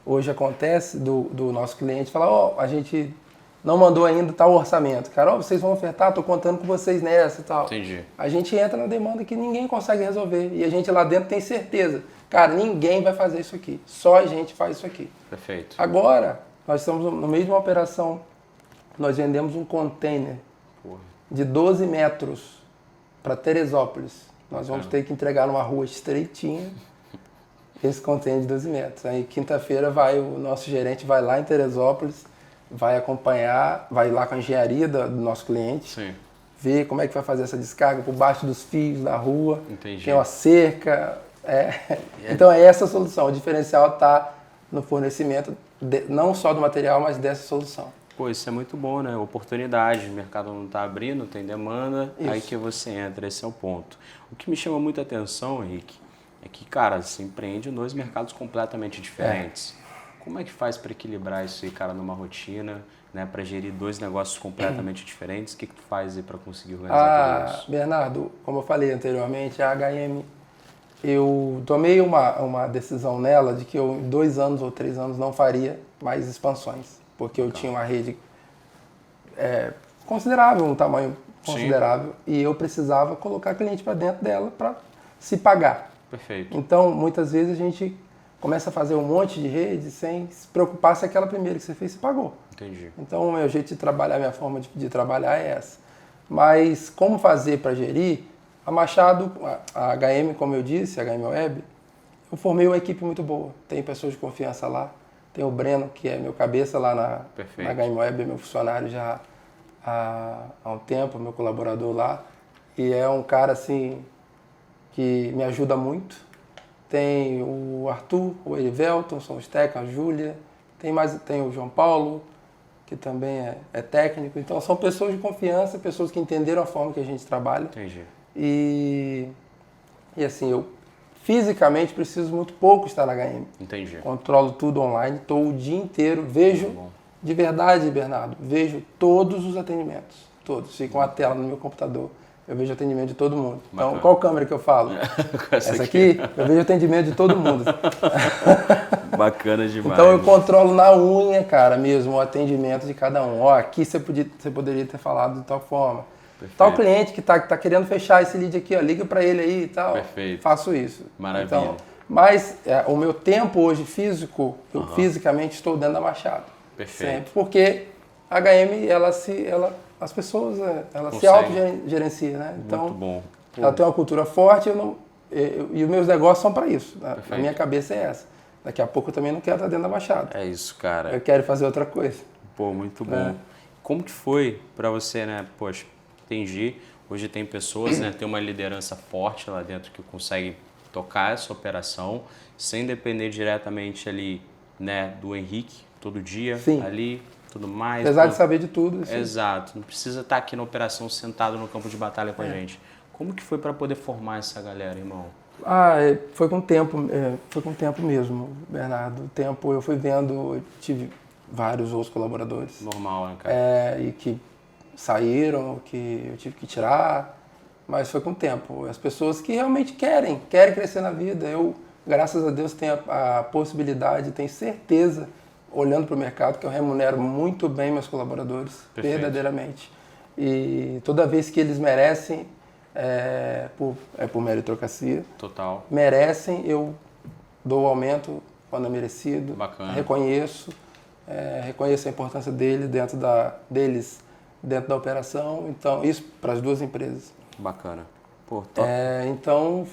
do nosso cliente falar, a gente não mandou ainda tal orçamento. Cara, vocês vão ofertar, estou contando com vocês nessa e tal. Entendi. A gente entra na demanda que ninguém consegue resolver. E a gente lá dentro tem certeza. Cara, ninguém vai fazer isso aqui. Só a gente faz isso aqui. Perfeito. Agora, nós estamos no meio de uma operação. Nós vendemos um container de 12 metros para Teresópolis. Nós vamos ter que entregar numa rua estreitinha esse container de 12 metros. Aí, quinta-feira, o nosso gerente vai lá em Teresópolis, vai acompanhar, vai lá com a engenharia do nosso cliente, Sim. ver como é que vai fazer essa descarga por baixo dos fios da rua. Entendi. Tem uma cerca. Então é essa a solução. O diferencial está no fornecimento, não só do material, mas dessa solução. Pô, isso é muito bom, né? Oportunidade, o mercado não está abrindo, tem demanda, aí que você entra, esse é o ponto. O que me chama muita atenção, Henrique, é que, cara, você empreende em 2 mercados completamente diferentes. Como é que faz para equilibrar isso aí, cara, numa rotina, né? Para gerir 2 negócios completamente diferentes? O que tu faz aí para conseguir organizar tudo isso? Bernardo, como eu falei anteriormente, a HM, eu tomei uma decisão nela de que eu em 2 anos ou 3 anos não faria mais expansões, porque eu tinha uma rede considerável, um tamanho considerável, e eu precisava colocar cliente para dentro dela para se pagar. Perfeito. Então, muitas vezes a gente começa a fazer um monte de rede sem se preocupar se aquela primeira que você fez se pagou. Entendi. Então, o meu jeito de trabalhar, a minha forma de trabalhar é essa. Mas como fazer para gerir? A Machado, a HM, como eu disse, a HM Web, eu formei uma equipe muito boa. Tem pessoas de confiança lá. Tem o Breno, que é meu cabeça lá na HM Web, é meu funcionário já há um tempo, meu colaborador lá. E é um cara, assim, que me ajuda muito. Tem o Arthur, o Erivelton, são os técnicos, a Júlia. Tem o João Paulo, que também é técnico. Então, são pessoas de confiança, pessoas que entenderam a forma que a gente trabalha. Entendi. E assim, eu fisicamente preciso muito pouco estar na HM. Entendi. Controlo tudo online, estou o dia inteiro, vejo, de verdade, Bernardo, vejo todos os atendimentos. Todos. Fica uma tela no meu computador. Eu vejo atendimento de todo mundo. Então, Bacana. qual câmera que eu falo? Essa aqui? Eu vejo atendimento de todo mundo. Bacana demais. Então, eu controlo na unha, cara, mesmo, o atendimento de cada um. Aqui você poderia ter falado de tal forma. Perfeito. Tal cliente que tá querendo fechar esse lead aqui, liga para ele aí e tal. Perfeito. Faço isso. Maravilha. Então, mas o meu tempo hoje físico, eu fisicamente estou dentro da Machado. Perfeito. Sempre. Porque a HM, as pessoas, se autogerenciam, né? Então, muito bom. Ela tem uma cultura forte e os meus negócios são para isso. Né? A minha cabeça é essa. Daqui a pouco eu também não quero estar dentro da Machado. É isso, cara. Eu quero fazer outra coisa. Pô, muito bom. Como que foi para você, né? Poxa, entendi. Hoje tem pessoas, né? Tem uma liderança forte lá dentro que consegue tocar essa operação sem depender diretamente ali, né? Do Henrique todo dia. Sim. Ali, tudo mais. Apesar de saber de tudo. Assim. Exato. Não precisa estar aqui na operação sentado no campo de batalha com a gente. Como que foi para poder formar essa galera, irmão? Foi com o tempo, mesmo, Bernardo. O tempo eu fui vendo, eu tive vários outros colaboradores. Normal, né, cara? E que saíram, que eu tive que tirar, mas foi com o tempo. As pessoas que realmente querem crescer na vida. Eu, graças a Deus, tenho a possibilidade, tenho certeza, olhando para o mercado, que eu remunero muito bem meus colaboradores, verdadeiramente. E toda vez que eles merecem, por meritocracia. Total. Merecem, eu dou o aumento quando é merecido. Bacana. Reconheço a importância deles dentro da operação. Então, isso para as duas empresas. Bacana. Pô, top. Então,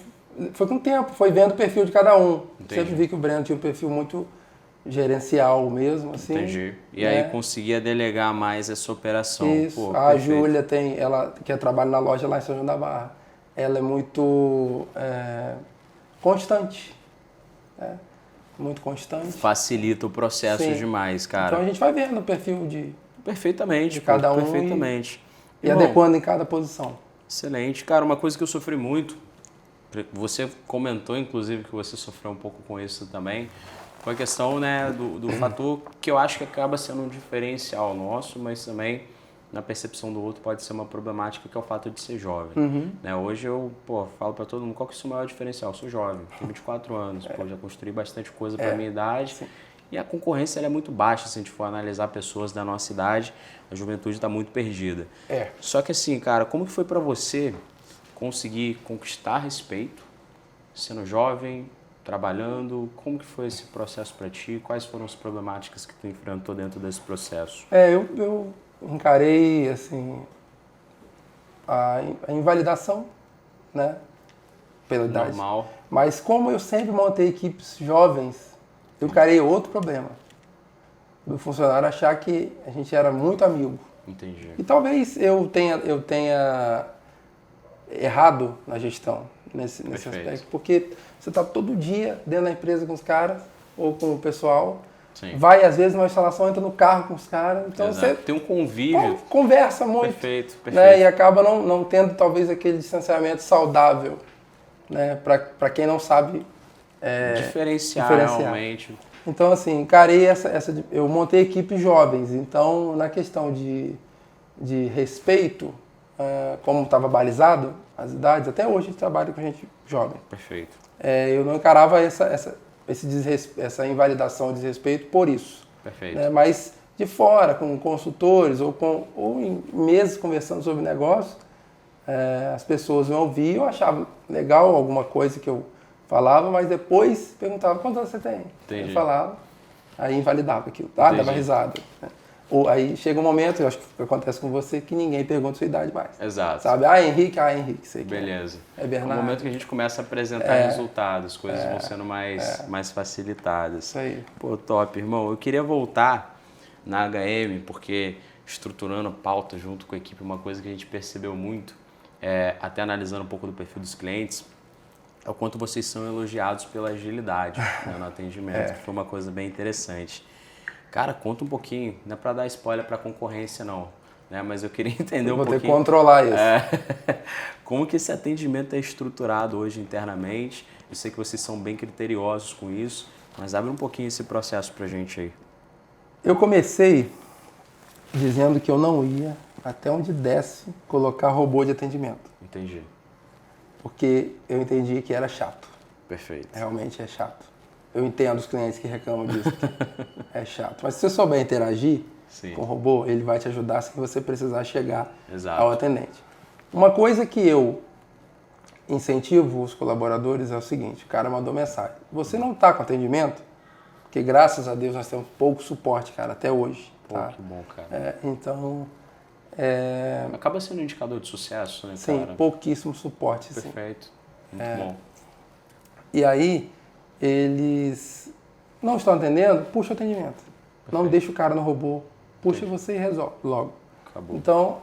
foi com o tempo, foi vendo o perfil de cada um. Entendi. Sempre vi que o Breno tinha um perfil muito gerencial mesmo, assim. Entendi. E aí conseguia delegar mais essa operação. Isso. Pô, A perfeito. Júlia ela que trabalha na loja lá em São João da Barra, ela é muito constante. Muito constante. Facilita o processo Sim. demais, cara. Então a gente vai vendo o perfil de Perfeitamente, cada um perfeitamente. e Irmão, adequando em cada posição. excelente. Cara, uma coisa que eu sofri muito, você comentou, inclusive, que você sofreu um pouco com isso também, foi a questão, né, do fator que eu acho que acaba sendo um diferencial nosso, mas também na percepção do outro pode ser uma problemática, que é o fato de ser jovem. Né? Hoje eu falo para todo mundo, qual que é o seu maior diferencial? Eu sou jovem, tenho 24 anos, já construí bastante coisa para minha idade. Sim. E a concorrência ela é muito baixa, se a gente for analisar pessoas da nossa idade, a juventude está muito perdida. Só que assim, cara, como que foi para você conseguir conquistar respeito, sendo jovem, trabalhando? Como que foi esse processo para ti? Quais foram as problemáticas que tu enfrentou dentro desse processo? Eu encarei, assim, a invalidação, né, pela idade. Normal. Mas como eu sempre montei equipes jovens, eu encarei outro problema. Do funcionário achar que a gente era muito amigo. Entendi. E talvez eu tenha errado na gestão nesse aspecto. Porque você está todo dia dentro da empresa com os caras ou com o pessoal. Sim. Vai, às vezes, numa instalação, entra no carro com os caras. Então você tem um convívio. Conversa muito. Perfeito. Né? E acaba não tendo, talvez, aquele distanciamento saudável. Né? Para quem não sabe diferenciar realmente. Então, assim, encarei eu montei equipes jovens. Então, na questão de respeito, como estava balizado as idades, até hoje eu trabalho com gente jovem. Perfeito. Eu não encarava essa invalidação ou desrespeito por isso. Perfeito. Né? Mas de fora, com consultores ou em meses conversando sobre negócio, as pessoas me ouviam, eu achava legal alguma coisa que eu falava, mas depois perguntava quantos anos você tem. Entendi. Eu falava, aí invalidava aquilo, dava risada. Né? Ou aí chega um momento, eu acho que acontece com você, que ninguém pergunta sua idade mais. Exato. Sabe? Henrique, sei que beleza. é Bernardo. É o momento que a gente começa a apresentar resultados, coisas vão sendo mais facilitadas. Isso aí. Pô, top, irmão. Eu queria voltar na HM, porque estruturando a pauta junto com a equipe, uma coisa que a gente percebeu muito, até analisando um pouco do perfil dos clientes, é o quanto vocês são elogiados pela agilidade né, no atendimento, que foi uma coisa bem interessante. Cara, conta um pouquinho, não é para dar spoiler para a concorrência não, né? Mas eu queria entender um pouquinho. Vou ter que controlar isso. Como que esse atendimento é estruturado hoje internamente? Eu sei que vocês são bem criteriosos com isso, mas abre um pouquinho esse processo para a gente aí. Eu comecei dizendo que eu não ia, até onde desse, colocar robô de atendimento. Entendi. Porque eu entendi que era chato. Perfeito. Realmente é chato. Eu entendo os clientes que reclamam disso. É chato. Mas se você souber interagir com o robô, ele vai te ajudar sem você precisar chegar ao atendente. Uma coisa que eu incentivo os colaboradores é o seguinte, o cara mandou mensagem. Você não está com atendimento? Porque graças a Deus nós temos pouco suporte, cara, até hoje. Pô, tá? que bom, cara. Então... Acaba sendo um indicador de sucesso, né, sim, cara? pouquíssimo suporte. Perfeito. Muito bom. E aí, eles não estão atendendo, puxa o atendimento. Perfeito. Não deixa o cara no robô, puxa você e resolve logo. Acabou. Então,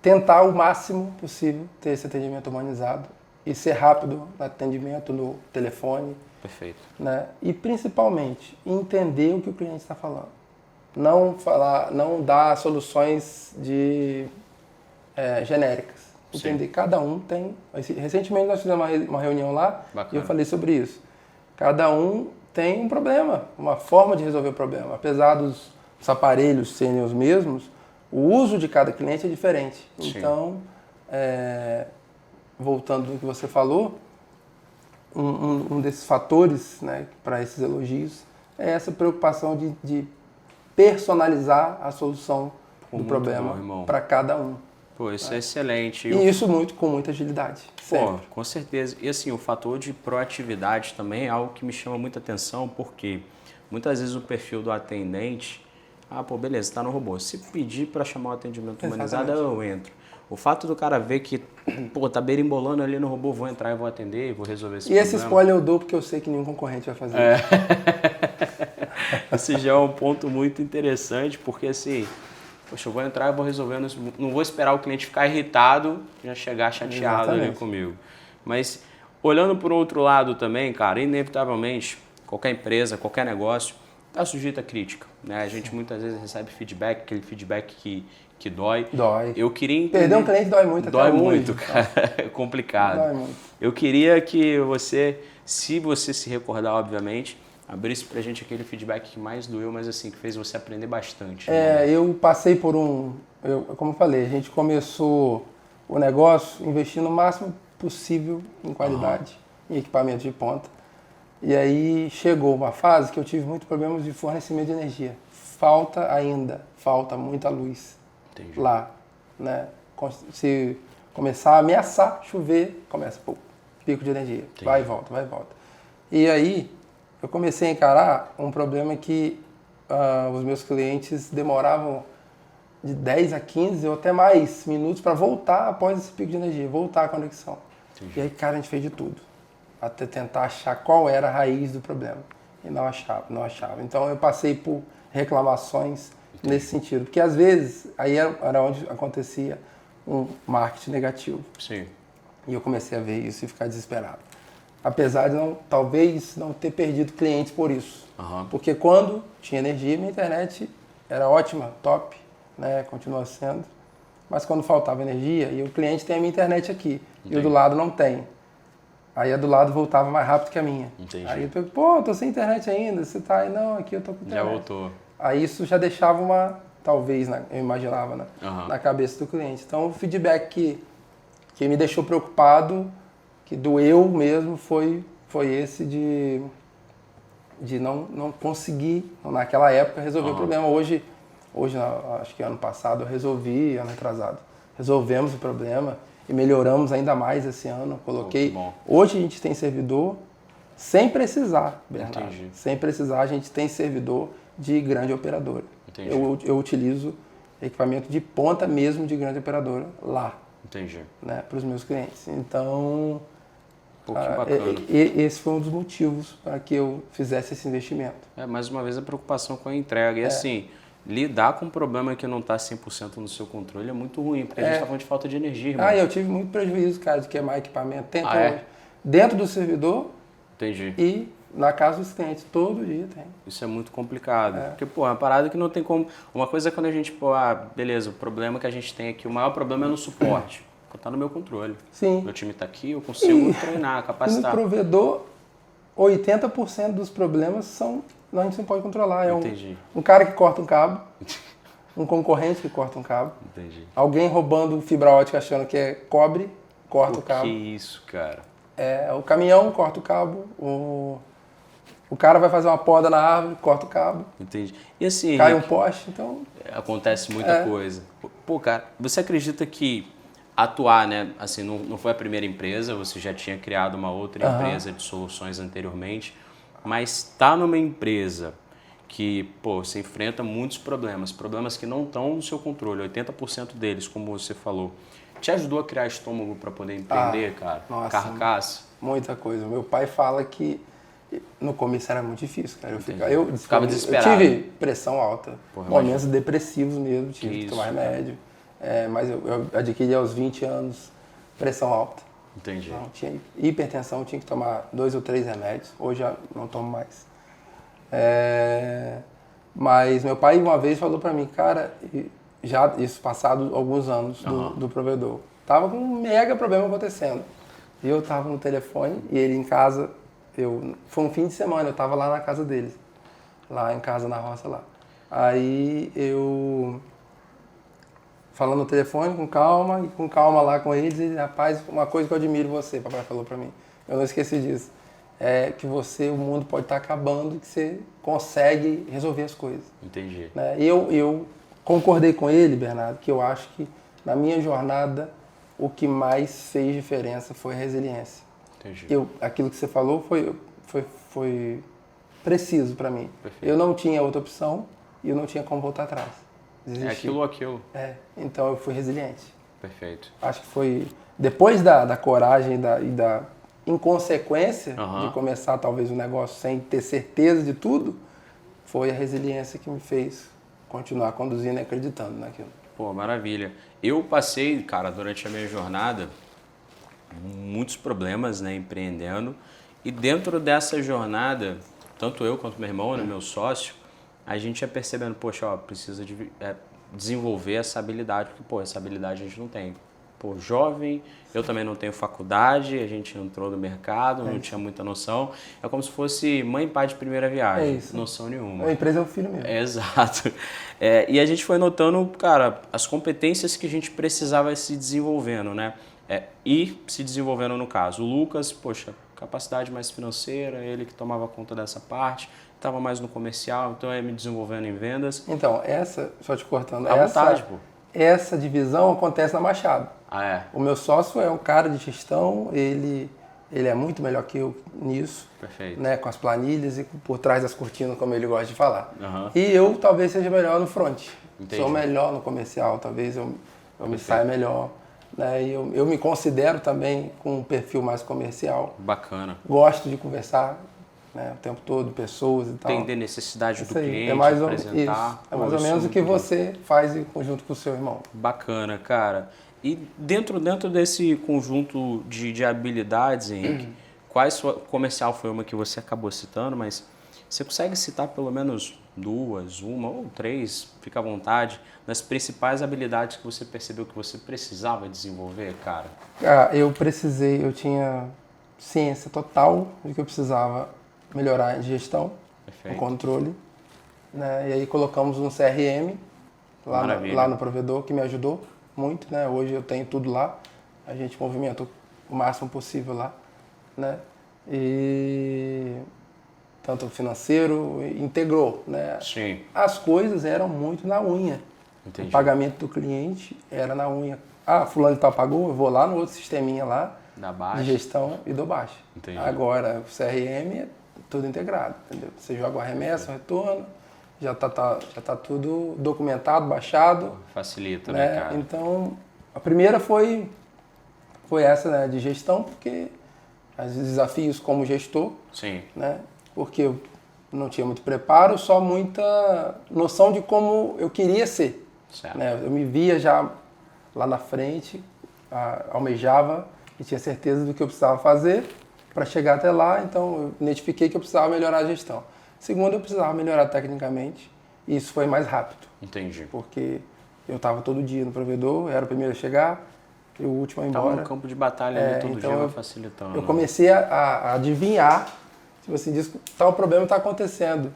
tentar o máximo possível ter esse atendimento humanizado e ser rápido no atendimento, no telefone. Perfeito. Né? E, principalmente, entender o que o cliente está falando. Não dar soluções genéricas. Entender, cada um tem... Recentemente nós fizemos uma reunião lá. Bacana. E eu falei sobre isso. Cada um tem um problema, uma forma de resolver o problema. Apesar dos aparelhos serem os mesmos, o uso de cada cliente é diferente. Sim. Então, voltando ao que você falou, um desses fatores, né, para esses elogios é essa preocupação de personalizar a solução do problema para cada um. Pô, isso é excelente. E isso com muita agilidade. Pô, com certeza. E assim, o fator de proatividade também é algo que me chama muita atenção, porque muitas vezes o perfil do atendente, pô, beleza, tá no robô. Se pedir para chamar o atendimento humanizado, eu entro. O fato do cara ver que, pô, tá berimbolando ali no robô, vou entrar e vou atender, vou resolver esse problema. E esse spoiler eu dou porque eu sei que nenhum concorrente vai fazer isso. Esse já é um ponto muito interessante, porque assim, poxa, eu vou entrar e vou resolver, não vou esperar o cliente ficar irritado, já chegar chateado ali comigo. Mas olhando por outro lado também, cara, inevitavelmente, qualquer empresa, qualquer negócio, está sujeito a crítica, né? A gente muitas vezes recebe feedback, aquele feedback que dói. Dói. Eu queria entender... Perder um cliente dói muito dói até hoje. Dói muito, cara. É complicado. Dói muito. Eu queria que você, se você se recordar, obviamente, abrisse pra gente aquele feedback que mais doeu, mas assim, que fez você aprender bastante. Né? Eu passei por como eu falei, a gente começou o negócio investindo o máximo possível em qualidade, em equipamento de ponta. E aí chegou uma fase que eu tive muitos problemas de fornecimento de energia. Falta muita luz. Entendi. Lá, né? Se começar a ameaçar chover, começa pico de energia. Entendi. Vai e volta. E aí eu comecei a encarar um problema que os meus clientes demoravam de 10 a 15 ou até mais minutos para voltar após esse pico de energia, voltar a conexão. Entendi. E aí, cara, a gente fez de tudo até tentar achar qual era a raiz do problema. E não achava. Então eu passei por reclamações nesse sentido. Porque às vezes, aí era onde acontecia um marketing negativo. Sim. E eu comecei a ver isso e ficar desesperado. Apesar de talvez não ter perdido clientes por isso. Porque quando tinha energia, minha internet era ótima, top, né? Continua sendo. Mas quando faltava energia, e o cliente tem a minha internet aqui, e o do lado não tem. Aí a do lado voltava mais rápido que a minha. Entendi. Aí eu tô, tô sem internet ainda, você tá aí? Não, aqui eu tô com internet. Já voltou. Aí isso já deixava talvez, eu imaginava, né? Na cabeça do cliente. Então o feedback que me deixou preocupado, que doeu mesmo, foi esse de não conseguir, naquela época, resolver o problema. Hoje, acho que ano passado, eu resolvi, ano atrasado, resolvemos o problema. E melhoramos ainda mais esse ano. Hoje a gente tem servidor sem precisar, Bernardo. Entendi. Sem precisar, a gente tem servidor de grande operadora. Entendi. Eu utilizo equipamento de ponta mesmo de grande operadora lá. Entendi. Né, para os meus clientes. Então, que bacana. Esse foi um dos motivos para que eu fizesse esse investimento. Mais uma vez a preocupação com a entrega. E assim, lidar com um problema que não está 100% no seu controle é muito ruim, porque a gente está falando de falta de energia, irmão. Eu tive muito prejuízo, cara, de queimar equipamento. Dentro do servidor. Entendi. E na casa dos clientes, todo dia tem. Isso é muito complicado. Porque, é uma parada que não tem como... Uma coisa é quando a gente, beleza, o problema que a gente tem aqui, o maior problema é no suporte. Está no meu controle. Sim. Meu time está aqui, eu consigo treinar, capacitar. E no provedor, 80% dos problemas a gente não pode controlar. É um cara que corta um cabo, um concorrente que corta um cabo, alguém roubando fibra ótica achando que é cobre, corta o cabo. Que isso, cara? O caminhão corta o cabo, o cara vai fazer uma poda na árvore, corta o cabo. Entendi. E assim, cai um poste, então... Acontece muita coisa. Pô, cara, você acredita que atuar, né? Assim, não foi a primeira empresa, você já tinha criado uma outra empresa de soluções anteriormente, mas tá numa empresa que, você enfrenta muitos problemas que não estão no seu controle, 80% deles, como você falou. Te ajudou a criar estômago para poder empreender, cara? Nossa, carcaça? Muita coisa. Meu pai fala que no começo era muito difícil, cara. Eu ficava desesperado. Eu tive pressão alta, momentos depressivos mesmo, tive que tomar remédio. Mas eu adquiri aos 20 anos pressão alta. Entendi. Então, tinha hipertensão, tinha que tomar 2 ou 3 remédios. Hoje já não tomo mais. Mas meu pai uma vez falou pra mim, cara, já isso passado alguns anos do provedor, tava com um mega problema acontecendo. E eu tava no telefone e ele em casa, foi um fim de semana, eu tava lá na casa deles, lá em casa na roça lá. Aí eu falando no telefone com calma lá com eles, e rapaz, uma coisa que eu admiro você, papai falou pra mim, eu não esqueci disso, é que o mundo pode estar acabando e que você consegue resolver as coisas. Entendi. Né? E eu concordei com ele, Bernardo, que eu acho que na minha jornada, o que mais fez diferença foi a resiliência. Entendi. Aquilo que você falou foi preciso para mim. Perfeito. Eu não tinha outra opção e eu não tinha como voltar atrás. É aquilo ou aquilo. Então eu fui resiliente. Perfeito. Acho que foi depois da coragem e da inconsequência de começar talvez um negócio sem ter certeza de tudo, foi a resiliência que me fez continuar conduzindo e acreditando naquilo. Pô, maravilha. Eu passei, cara, durante a minha jornada, muitos problemas, né, empreendendo. E dentro dessa jornada, tanto eu quanto meu irmão, né, meu sócio, a gente ia percebendo, poxa, ó, precisa desenvolver essa habilidade, porque, pô, essa habilidade a gente não tem. Pô, jovem, eu também não tenho faculdade, a gente entrou no mercado, não tinha muita noção. É como se fosse mãe e pai de primeira viagem, noção nenhuma. A empresa é o filho mesmo. Exato. E a gente foi notando, cara, as competências que a gente precisava se desenvolvendo, né? E se desenvolvendo no caso. O Lucas, poxa, capacidade mais financeira, ele que tomava conta dessa parte, estava mais no comercial, então me desenvolvendo em vendas. Então, só te cortando, vontade, pô. Essa divisão acontece na Machado. Ah, é? O meu sócio é um cara de gestão, ele é muito melhor que eu nisso. Perfeito. Né, com as planilhas e por trás das cortinas, como ele gosta de falar. Uhum. E eu talvez seja melhor no front. Entendi. Sou melhor no comercial, talvez eu me saia melhor. Né, e eu me considero também com um perfil mais comercial. Bacana. Gosto de conversar, né, o tempo todo, pessoas e tal. Entender necessidade do cliente, é mais apresentar. É mais ou menos o que você faz em conjunto com o seu irmão. Bacana, cara. E dentro desse conjunto de habilidades, Henrique, comercial foi uma que você acabou citando, mas você consegue citar pelo menos duas, uma ou três, fica à vontade, das principais habilidades que você percebeu que você precisava desenvolver, cara? Eu tinha ciência total de que eu precisava melhorar em gestão, Perfeito. em controle, né? E aí colocamos um CRM lá no provedor que me ajudou muito, né? Hoje eu tenho tudo lá, a gente movimentou o máximo possível lá, né? E tanto financeiro integrou, né? Sim. As coisas eram muito na unha. Entendi. O pagamento do cliente era na unha. Fulano de tal pagou, eu vou lá no outro sisteminha lá de gestão e dou baixa. Entendi. Agora o CRM é tudo integrado, entendeu? Você joga o arremesso, o retorno, já tá tudo documentado, baixado. Facilita, né, cara? Então, a primeira foi essa, né, de gestão, porque os desafios como gestor, Sim. né, porque eu não tinha muito preparo, só muita noção de como eu queria ser. Certo. Né? Eu me via já lá na frente, almejava e tinha certeza do que eu precisava fazer para chegar até lá, então eu identifiquei que eu precisava melhorar a gestão. Segundo, eu precisava melhorar tecnicamente, e isso foi mais rápido. Entendi. Porque eu estava todo dia no provedor, era o primeiro a chegar e o último a ir embora. Estava no campo de batalha ali todo então dia, vai facilitando. Eu comecei a adivinhar, tipo assim, diz que tal problema está acontecendo.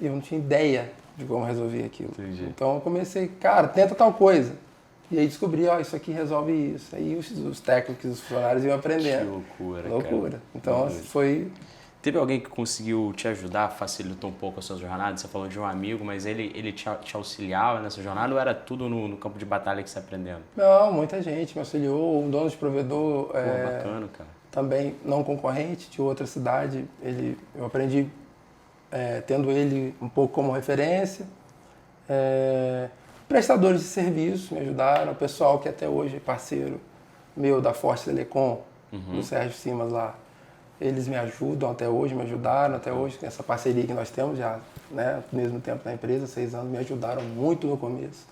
Eu não tinha ideia de como resolver aquilo. Entendi. Então eu comecei, cara, tenta tal coisa. E aí descobri, isso aqui resolve isso. Aí os técnicos, os funcionários iam aprendendo. Que loucura, loucura. cara. Então loucura. Foi... Teve alguém que conseguiu te ajudar, facilitou um pouco a sua jornada? Você falou de um amigo, mas ele te auxiliava nessa jornada ou era tudo no campo de batalha que você aprendendo? Não, muita gente me auxiliou. Um dono de provedor... Bacana, cara. Também não concorrente, de outra cidade. Eu aprendi tendo ele um pouco como referência. Prestadores de serviço me ajudaram. O pessoal que até hoje é parceiro meu da Forte Telecom, do Sérgio Simas lá. Eles me ajudam até hoje, me ajudaram até hoje, essa parceria que nós temos já, né, ao mesmo tempo na empresa, 6 anos, me ajudaram muito no começo.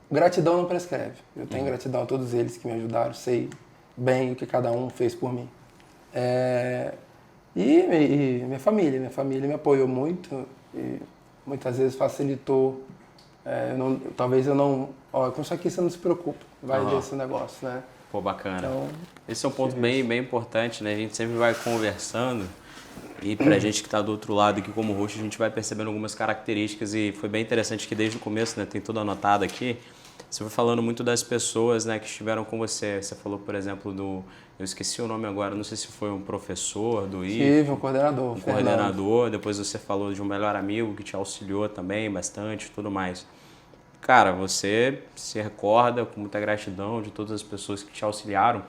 Gratidão não prescreve. Eu tenho gratidão a todos eles que me ajudaram, sei bem o que cada um fez por mim. E minha família me apoiou muito e muitas vezes facilitou. Talvez eu não... com isso aqui você não se preocupa, vai ver esse negócio, né? Pô, bacana. Então, esse é um ponto bem importante, né? A gente sempre vai conversando e pra gente que tá do outro lado aqui como host, a gente vai percebendo algumas características e foi bem interessante que desde o começo, né, tem tudo anotado aqui, você foi falando muito das pessoas, né, que estiveram com você. Você falou, por exemplo, eu esqueci o nome agora, não sei se foi um professor do IF. Tive um coordenador. Coordenador, depois você falou de um melhor amigo que te auxiliou também bastante e tudo mais. cara, você se recorda com muita gratidão de todas as pessoas que te auxiliaram.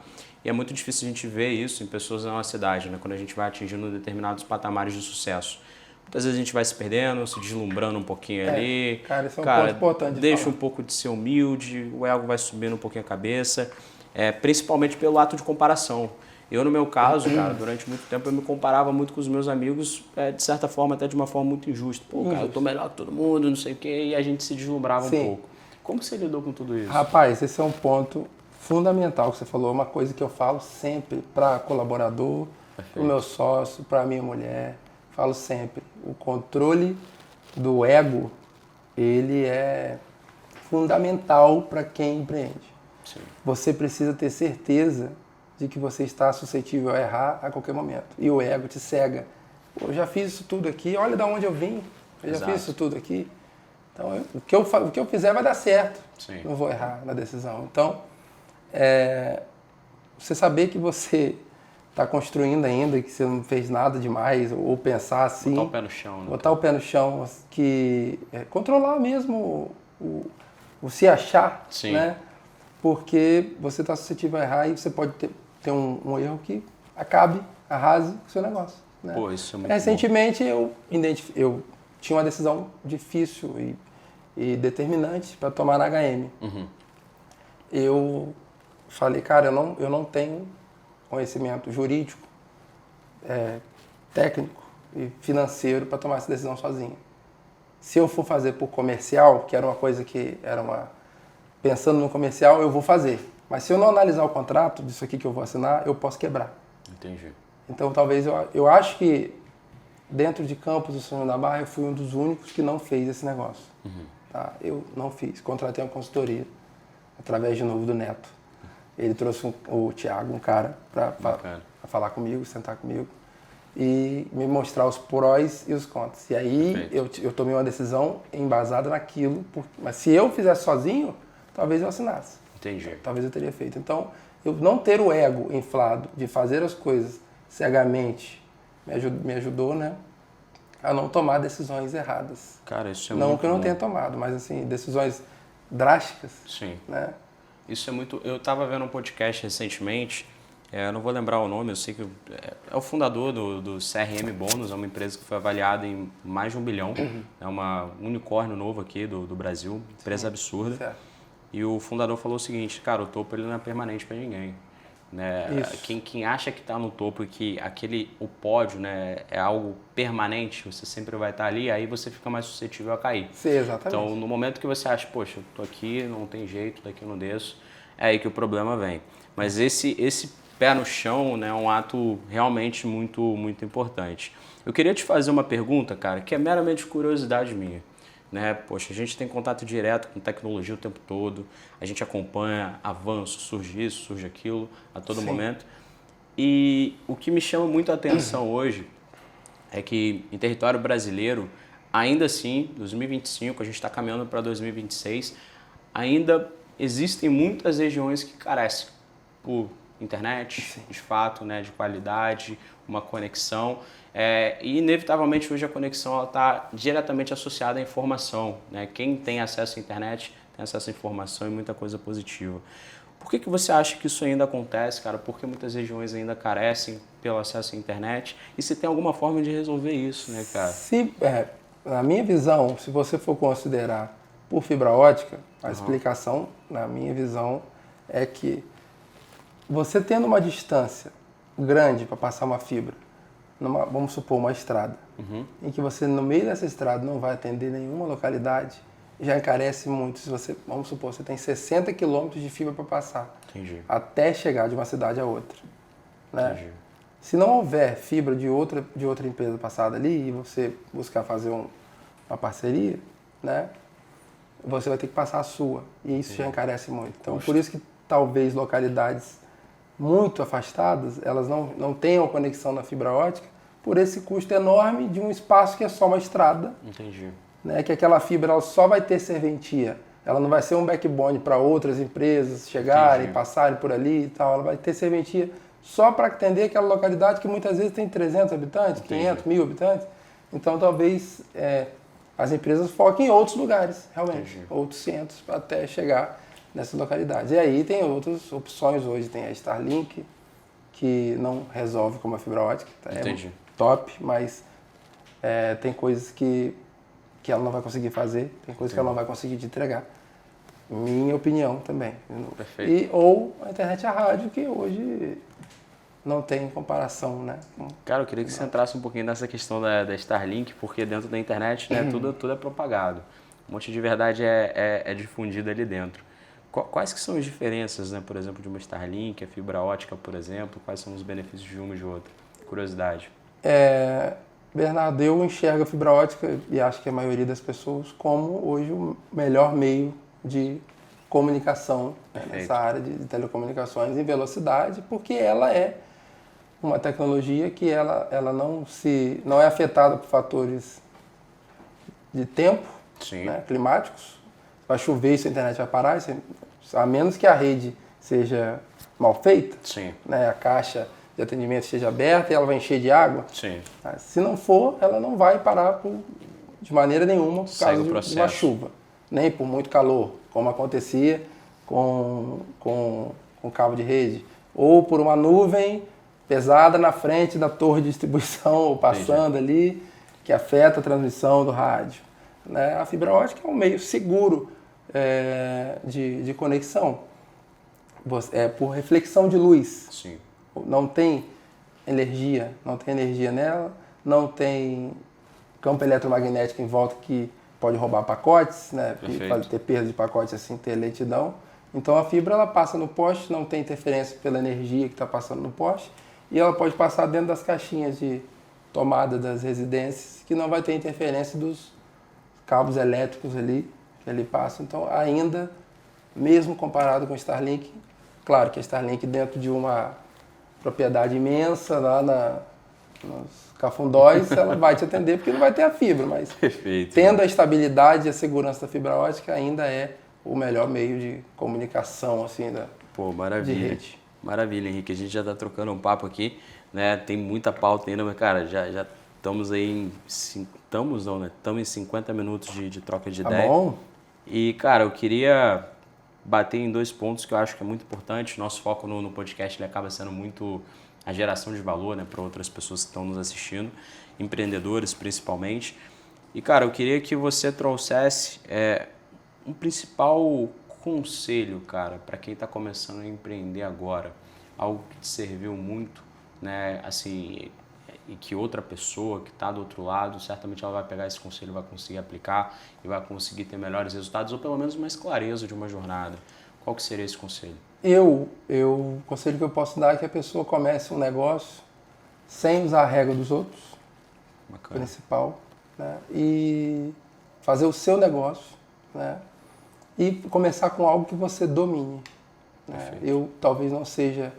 E é muito difícil a gente ver isso em pessoas da nossa idade, né? Quando a gente vai atingindo determinados patamares de sucesso. Muitas vezes a gente vai se perdendo, se deslumbrando um pouquinho ali. Cara, isso é um ponto importante de deixa falar. um pouco de ser humilde, o ego vai subindo um pouquinho a cabeça, principalmente pelo ato de comparação. Eu, no meu caso, cara, durante muito tempo eu me comparava muito com os meus amigos, de certa forma, até de uma forma muito injusta. Pô, cara, eu tô melhor que todo mundo, não sei o quê, e a gente se deslumbrava um pouco. Como você lidou com tudo isso? Rapaz, esse é um ponto fundamental que você falou, uma coisa que eu falo sempre para colaborador, para o meu sócio, para minha mulher, falo sempre, o controle do ego, ele é fundamental para quem empreende. Sim. Você precisa ter certeza de que você está suscetível a errar a qualquer momento. E o ego te cega. Pô, eu já fiz isso tudo aqui, olha de onde eu vim, eu já fiz isso tudo aqui. Então, o que eu fizer vai dar certo. Sim. Não vou errar na decisão. Então, você saber que você está construindo ainda, que você não fez nada demais, ou pensar assim... Botar o pé no chão. Né? Botar o pé no chão, controlar mesmo o se achar, Sim. né? Porque você está suscetível a errar e você pode ter um erro que arrase o seu negócio. Né? Pô, isso é muito Recentemente eu tinha uma decisão difícil e determinante para tomar na HM. Uhum. Eu falei, cara, eu não tenho conhecimento jurídico, técnico e financeiro para tomar essa decisão sozinho. Se eu for fazer por comercial, que era uma coisa que pensando no comercial, eu vou fazer. Mas se eu não analisar o contrato disso aqui que eu vou assinar, eu posso quebrar. Entendi. Então, talvez, eu acho que dentro de Campos do São João da Barra, eu fui um dos únicos que não fez esse negócio. Uhum. Tá? Eu não fiz. Contratei uma consultoria, através de novo do Neto. Ele trouxe o Thiago, um cara, para falar comigo, sentar comigo e me mostrar os prós e os contras. E aí eu tomei uma decisão embasada naquilo, mas se eu fizesse sozinho, talvez eu assinasse. Entendi. Talvez eu teria feito. Então, eu não ter o ego inflado de fazer as coisas cegamente me ajudou, né, a não tomar decisões erradas. Cara, isso é não muito que eu não bom. tenha tomado, mas assim, decisões drásticas. Sim. Né? Isso é muito... Eu estava vendo um podcast recentemente, eu não vou lembrar o nome, eu sei que é o fundador do CRM Bônus, é uma empresa que foi avaliada em mais de 1 bilhão, é um unicórnio novo aqui do Brasil, empresa absurda. Certo. E o fundador falou o seguinte, cara, o topo ele não é permanente para ninguém. Né? Quem acha que está no topo e que o pódio, né, é algo permanente, você sempre vai estar ali, aí você fica mais suscetível a cair. Sim, exatamente. Então, no momento que você acha, poxa, eu tô aqui, não tem jeito, daqui eu não desço, é aí que o problema vem. Mas esse pé no chão, né, é um ato realmente muito, muito importante. Eu queria te fazer uma pergunta, cara, que é meramente curiosidade minha. Né? Poxa, a gente tem contato direto com tecnologia o tempo todo, a gente acompanha avanço, surge isso, surge aquilo a todo momento. E o que me chama muito a atenção hoje é que em território brasileiro, ainda assim, 2025, a gente está caminhando para 2026, ainda existem muitas regiões que carecem por internet, de fato, né, de qualidade, uma conexão. E inevitavelmente hoje a conexão está diretamente associada à informação. Né? Quem tem acesso à internet tem acesso à informação e muita coisa positiva. Por que você acha que isso ainda acontece, cara? Por que muitas regiões ainda carecem pelo acesso à internet? E se tem alguma forma de resolver isso, né, cara? Na minha visão, se você for considerar por fibra ótica, a explicação, na minha visão, é que você tendo uma distância grande para passar uma fibra, vamos supor, uma estrada, em que você, no meio dessa estrada, não vai atender nenhuma localidade, já encarece muito. Se você, vamos supor, você tem 60 quilômetros de fibra para passar, até chegar de uma cidade a outra. Né? Se não houver fibra de outra empresa passada ali, e você buscar fazer uma parceria, né, você vai ter que passar a sua, e isso já encarece muito. Então, por isso que talvez localidades muito afastadas, elas não tenham conexão na fibra ótica, por esse custo enorme de um espaço que é só uma estrada. Entendi. Né, que aquela fibra ela só vai ter serventia, ela não vai ser um backbone para outras empresas chegarem, passarem por ali e tal, ela vai ter serventia só para atender aquela localidade que muitas vezes tem 300 habitantes, 500, 1000 habitantes. Então talvez as empresas focam em outros lugares, realmente, Entendi. outros centros, até chegar nessas localidades. E aí tem outras opções hoje, tem a Starlink, que não resolve como a fibra ótica, tá? Entendi. É top, mas tem coisas que ela não vai conseguir fazer, tem coisas que ela não vai conseguir te entregar. Minha opinião também. Perfeito. Ou a internet a rádio, que hoje não tem comparação, né? Cara, eu queria que você entrasse um pouquinho nessa questão da Starlink, porque dentro da internet, né, tudo é propagado. Um monte de verdade é difundida ali dentro. Quais que são as diferenças, né, por exemplo, de uma Starlink, a fibra ótica, por exemplo? Quais são os benefícios de uma e de outra? Curiosidade. Bernardo, eu enxergo a fibra ótica, e acho que a maioria das pessoas, como hoje o melhor meio de comunicação, né, nessa área de telecomunicações em velocidade, porque ela é uma tecnologia que ela não é afetada por fatores de tempo, Sim. né, climáticos. Vai chover e sua internet vai parar, a menos que a rede seja mal feita, Sim. né, a caixa de atendimento esteja aberta e ela vai encher de água. Sim. Se não for, ela não vai parar de maneira nenhuma por Segue causa o de uma chuva, nem por muito calor, como acontecia com cabo de rede, ou por uma nuvem pesada na frente da torre de distribuição, ou passando ali, que afeta a transmissão do rádio. Né? A fibra ótica é um meio seguro de conexão. Por reflexão de luz. Sim. Não tem energia nela, não tem campo eletromagnético em volta que pode roubar pacotes, né? Pode ter perda de pacotes assim, ter lentidão. Então a fibra ela passa no poste, não tem interferência pela energia que está passando no poste, e ela pode passar dentro das caixinhas de tomada das residências, que não vai ter interferência dos cabos elétricos ali que ali passam. Então ainda, mesmo comparado com o Starlink, claro que a Starlink dentro de uma propriedade imensa lá nos cafundóis, ela vai te atender porque não vai ter a fibra, mas tendo a estabilidade e a segurança da fibra ótica ainda é o melhor meio de comunicação assim maravilha. De rede. Maravilha, Henrique. A gente já está trocando um papo aqui, né? Tem muita pauta ainda, mas cara, já estamos aí estamos em 50 minutos de troca de ideia. Tá bom? E cara, eu queria bater em 2 pontos que eu acho que é muito importante. Nosso foco no podcast ele acaba sendo muito a geração de valor, né, para outras pessoas que estão nos assistindo, empreendedores principalmente. E, cara, eu queria que você trouxesse um principal conselho, cara, para quem está começando a empreender agora. Algo que te serviu muito, né, assim, e que outra pessoa que está do outro lado, certamente ela vai pegar esse conselho, vai conseguir aplicar e vai conseguir ter melhores resultados ou pelo menos mais clareza de uma jornada. Qual que seria esse conselho? O conselho que eu posso dar é que a pessoa comece um negócio sem usar a regra dos outros, Bacana. Principal, né? E fazer o seu negócio, né? E começar com algo que você domine. Né? Eu talvez não seja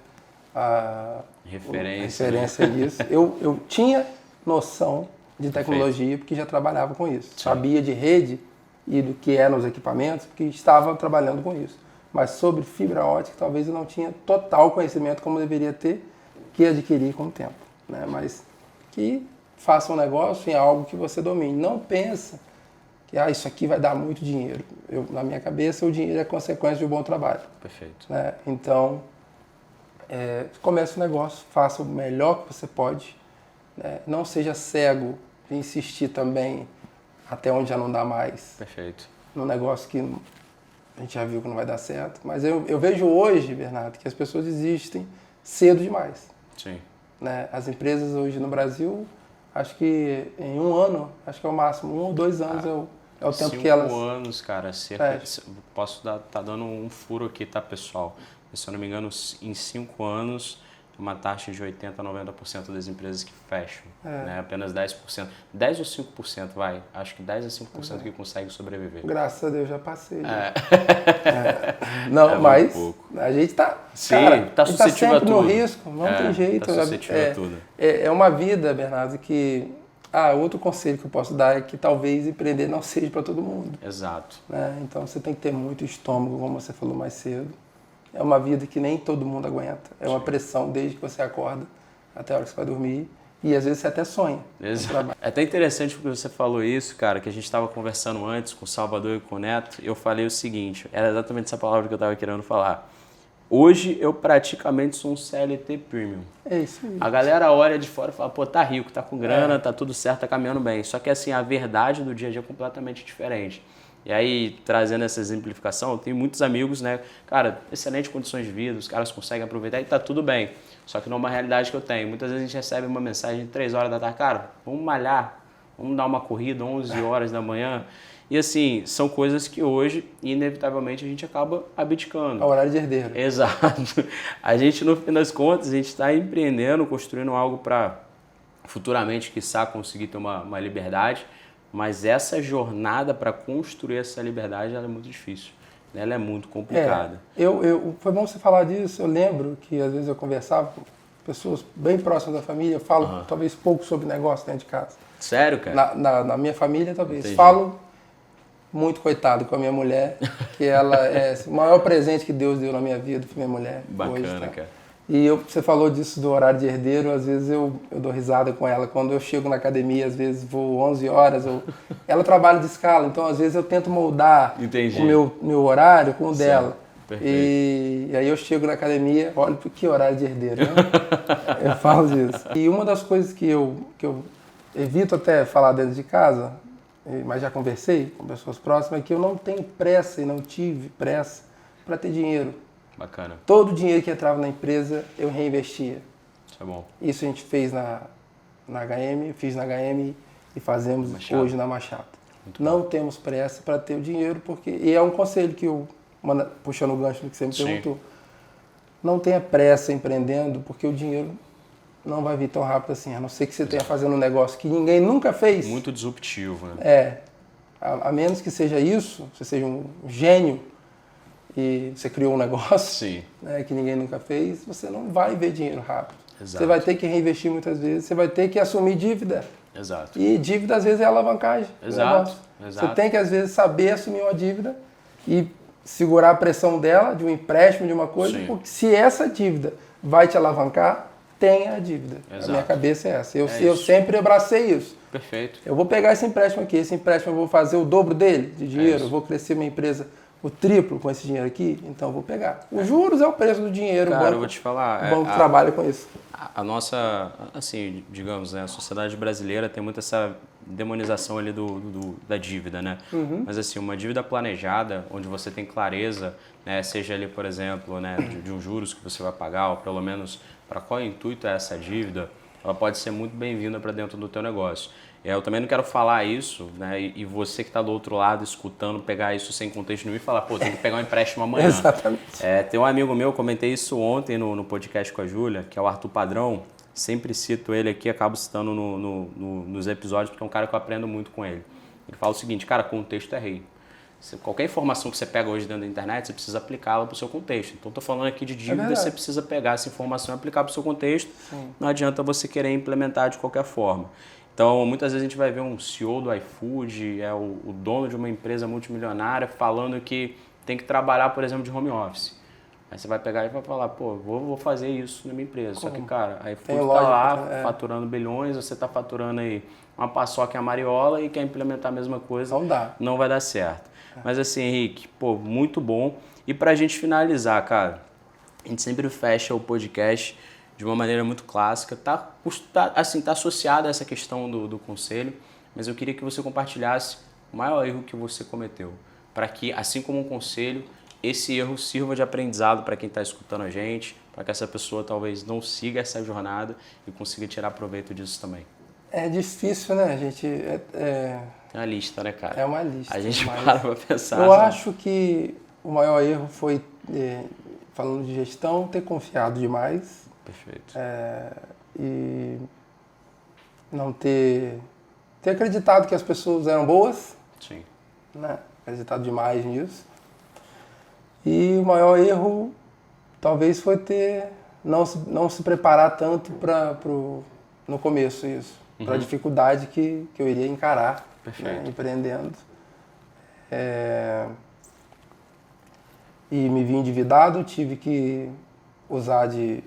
a referência disso. Eu tinha noção de tecnologia porque já trabalhava com isso. Sim. Sabia de rede e do que eram os equipamentos porque estava trabalhando com isso. Mas sobre fibra ótica talvez eu não tinha total conhecimento como deveria ter, que adquirir com o tempo. Né? Mas que faça um negócio em algo que você domine. Não pensa que isso aqui vai dar muito dinheiro. Na minha cabeça, o dinheiro é consequência de um bom trabalho. Perfeito. Né? Então, comece o negócio, faça o melhor que você pode. Né? Não seja cego de insistir também até onde já não dá mais. Perfeito. Num negócio que a gente já viu que não vai dar certo. Mas eu vejo hoje, Bernardo, que as pessoas desistem cedo demais. Sim. Né? As empresas hoje no Brasil, acho que em 1 ano, acho que é o máximo, 1 ou 2 anos é o tempo que elas... 5 anos, cara, cerca de, posso tá dando um furo aqui, tá, pessoal? Se eu não me engano, em 5 anos, uma taxa de 80% a 90% das empresas que fecham, né? Apenas 10%. 10 ou 5%, vai. Acho que 10 a 5% que consegue sobreviver. Graças a Deus, já passei. Não, mas a gente tá... Sim, cara, tá suscetível a tudo. sempre no risco, não tem jeito. Tá suscetível a tudo. É uma vida, Bernardo, que... outro conselho que eu posso dar é que talvez empreender não seja para todo mundo. Exato. Né? Então você tem que ter muito estômago, como você falou mais cedo. É uma vida que nem todo mundo aguenta. É uma pressão desde que você acorda até a hora que você vai dormir. E às vezes você até sonha. Exato. É até interessante porque você falou isso, cara, que a gente estava conversando antes com o Salvador e com o Neto, e eu falei o seguinte, era exatamente essa palavra que eu estava querendo falar. Hoje eu praticamente sou um CLT Premium. É isso aí. A galera olha de fora e fala, pô, tá rico, tá com grana, tá tudo certo, tá caminhando bem. Só que assim, a verdade do dia a dia é completamente diferente. E aí, trazendo essa exemplificação, eu tenho muitos amigos, né? Cara, excelentes condições de vida, os caras conseguem aproveitar e tá tudo bem. Só que não é uma realidade que eu tenho. Muitas vezes a gente recebe uma mensagem de 3 horas da tarde, cara, vamos malhar, vamos dar uma corrida 11 horas da manhã. E assim, são coisas que hoje, inevitavelmente, a gente acaba abdicando. É o horário de herdeiro. Exato. A gente, no fim das contas, a gente está empreendendo, construindo algo para futuramente, quiçá, conseguir ter uma liberdade. Mas essa jornada para construir essa liberdade, ela é muito difícil. Ela é muito complicada. Foi bom você falar disso. Eu lembro que às vezes eu conversava com pessoas bem próximas da família. Eu falo talvez pouco sobre negócio dentro de casa. Sério, cara? Na minha família, talvez. Entendi. Falo muito coitado com a minha mulher, que ela é o maior presente que Deus deu na minha vida, foi minha mulher. Bacana, hoje, tá? cara. E você falou disso do horário de herdeiro, às vezes eu dou risada com ela. Quando eu chego na academia, às vezes vou 11 horas, ela trabalha de escala, então às vezes eu tento moldar Entendi. o meu horário com o dela. Perfeito. E aí eu chego na academia, olha, que horário de herdeiro, né? Eu falo disso. E uma das coisas que eu evito até falar dentro de casa, mas já conversei com pessoas próximas, é que eu não tenho pressa e não tive pressa para ter dinheiro. Bacana. Todo o dinheiro que entrava na empresa, eu reinvestia. Isso é bom. Isso a gente fez na HM, fiz na HM e fazemos Machado. hoje na Machado. Não temos pressa para ter o dinheiro, porque... E é um conselho que eu, puxando o gancho do que você me perguntou. Não tenha pressa empreendendo, porque o dinheiro não vai vir tão rápido assim, a não ser que você esteja fazendo um negócio que ninguém nunca fez. Muito disruptivo, né? A menos que seja isso, você seja um gênio, e você criou um negócio né, que ninguém nunca fez, você não vai ver dinheiro rápido. Exato. Você vai ter que reinvestir muitas vezes, você vai ter que assumir dívida. Exato. E dívida às vezes é alavancagem. Exato. Você tem que às vezes saber assumir uma dívida e segurar a pressão dela, de um empréstimo, de uma coisa, porque se essa dívida vai te alavancar, tenha a dívida. Exato. A minha cabeça é essa. Eu sempre abracei isso. Perfeito. Eu vou pegar esse empréstimo aqui, esse empréstimo eu vou fazer o dobro dele de dinheiro, eu vou crescer minha empresa o triplo com esse dinheiro aqui, então eu vou pegar. Os juros é o preço do dinheiro. Cara, eu vou te falar. O banco trabalha com isso. A nossa, assim, digamos, né, a sociedade brasileira tem muito essa demonização ali da dívida, né? Mas assim, uma dívida planejada, onde você tem clareza, né, seja ali, por exemplo, né, de um juros que você vai pagar, ou pelo menos para qual intuito é essa dívida, ela pode ser muito bem-vinda para dentro do teu negócio. Eu também não quero falar isso, né? E você que está do outro lado escutando, pegar isso sem contexto nenhum e falar, pô, tem que pegar um empréstimo amanhã. Exatamente. Tem um amigo meu, comentei isso ontem no podcast com a Júlia, que é o Arthur Padrão. Sempre cito ele aqui, acabo citando nos episódios, porque é um cara que eu aprendo muito com ele. Ele fala o seguinte, cara, contexto é rei. Qualquer informação que você pega hoje dentro da internet, você precisa aplicá-la para o seu contexto. Então, estou falando aqui de dívida, você precisa pegar essa informação e aplicar para o seu contexto. Sim. Não adianta você querer implementar de qualquer forma. Então, muitas vezes a gente vai ver um CEO do iFood, o dono de uma empresa multimilionária, falando que tem que trabalhar, por exemplo, de home office. Aí você vai pegar e vai falar, pô, vou fazer isso na minha empresa. Só que, cara, a iFood está lá faturando bilhões, você está faturando aí uma paçoca e a mariola e quer implementar a mesma coisa, não vai dar certo. Mas assim, Henrique, pô, muito bom. E pra gente finalizar, cara, a gente sempre fecha o podcast de uma maneira muito clássica. Tá associado a essa questão do conselho, mas eu queria que você compartilhasse o maior erro que você cometeu, para que, assim como um conselho, esse erro sirva de aprendizado para quem está escutando a gente, para que essa pessoa talvez não siga essa jornada e consiga tirar proveito disso também. É difícil, né, gente? É uma lista, né, cara? É uma lista. A gente para pra pensar. Eu acho que o maior erro foi, falando de gestão, ter confiado demais. Perfeito. E não ter acreditado que as pessoas eram boas. Sim. Né? Acreditado demais nisso. E o maior erro talvez foi não se preparar tanto no começo, isso. Para a dificuldade que eu iria encarar, né, empreendendo. E me vi endividado, tive que usar de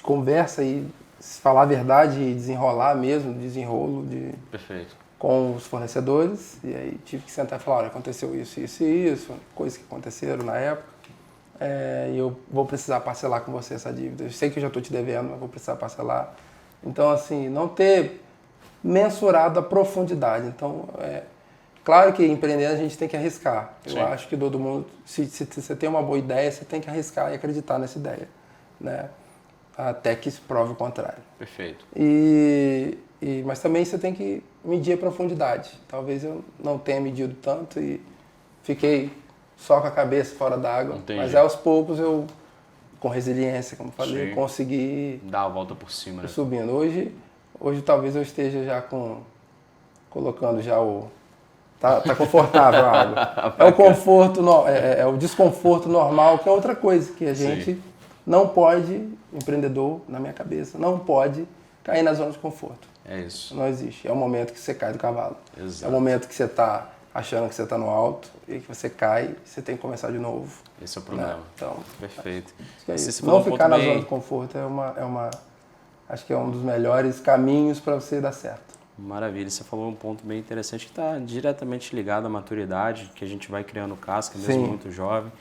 conversa e falar a verdade e desenrolar mesmo, desenrolo Perfeito. com os fornecedores. E aí tive que sentar e falar, olha, aconteceu isso, isso e isso, coisas que aconteceram na época. E eu vou precisar parcelar com você essa dívida. Eu sei que eu já estou te devendo, mas vou precisar parcelar. Então, assim, não ter mensurado a profundidade. Então, claro que empreendendo a gente tem que arriscar. Sim. Eu acho que todo mundo, se você tem uma boa ideia, você tem que arriscar e acreditar nessa ideia, né? Até que se prove o contrário. Perfeito. Mas também você tem que medir a profundidade. Talvez eu não tenha medido tanto e fiquei só com a cabeça fora d'água. Mas aos poucos eu, com resiliência, como falei, Sim. consegui dar a volta por cima, né? subindo. Hoje talvez eu esteja já colocando já o... Tá confortável a água. É o conforto, é o desconforto normal, que é outra coisa que a gente não pode, empreendedor, na minha cabeça, não pode cair na zona de conforto. É isso. Não existe. É o momento que você cai do cavalo. Exato. É o momento que você está achando que você está no alto e que você cai e você tem que começar de novo. Esse é o problema. Né? Então, perfeito. Acho que é isso. Não ficar na zona de conforto acho que é um dos melhores caminhos para você dar certo. Maravilha, você falou um ponto bem interessante que está diretamente ligado à maturidade, que a gente vai criando casca, mesmo muito jovem,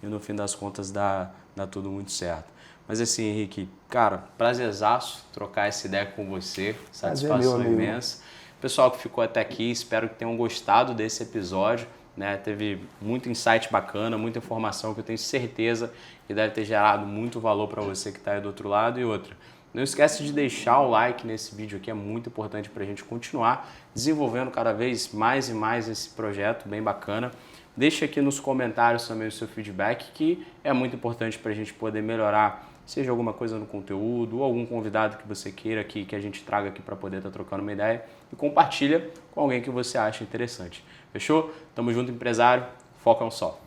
e no fim das contas dá tudo muito certo. Mas assim, Henrique, cara, prazerzaço trocar essa ideia com você, satisfação imensa. Pessoal que ficou até aqui, espero que tenham gostado desse episódio, né? Teve muito insight bacana, muita informação que eu tenho certeza que deve ter gerado muito valor para você que está aí do outro lado. E outra, não esquece de deixar o like nesse vídeo aqui, é muito importante para a gente continuar desenvolvendo cada vez mais e mais esse projeto bem bacana. Deixa aqui nos comentários também o seu feedback, que é muito importante para a gente poder melhorar, seja alguma coisa no conteúdo ou algum convidado que você queira que a gente traga aqui para poder estar trocando uma ideia, e compartilha com alguém que você acha interessante. Fechou? Tamo junto, empresário. Foca um só.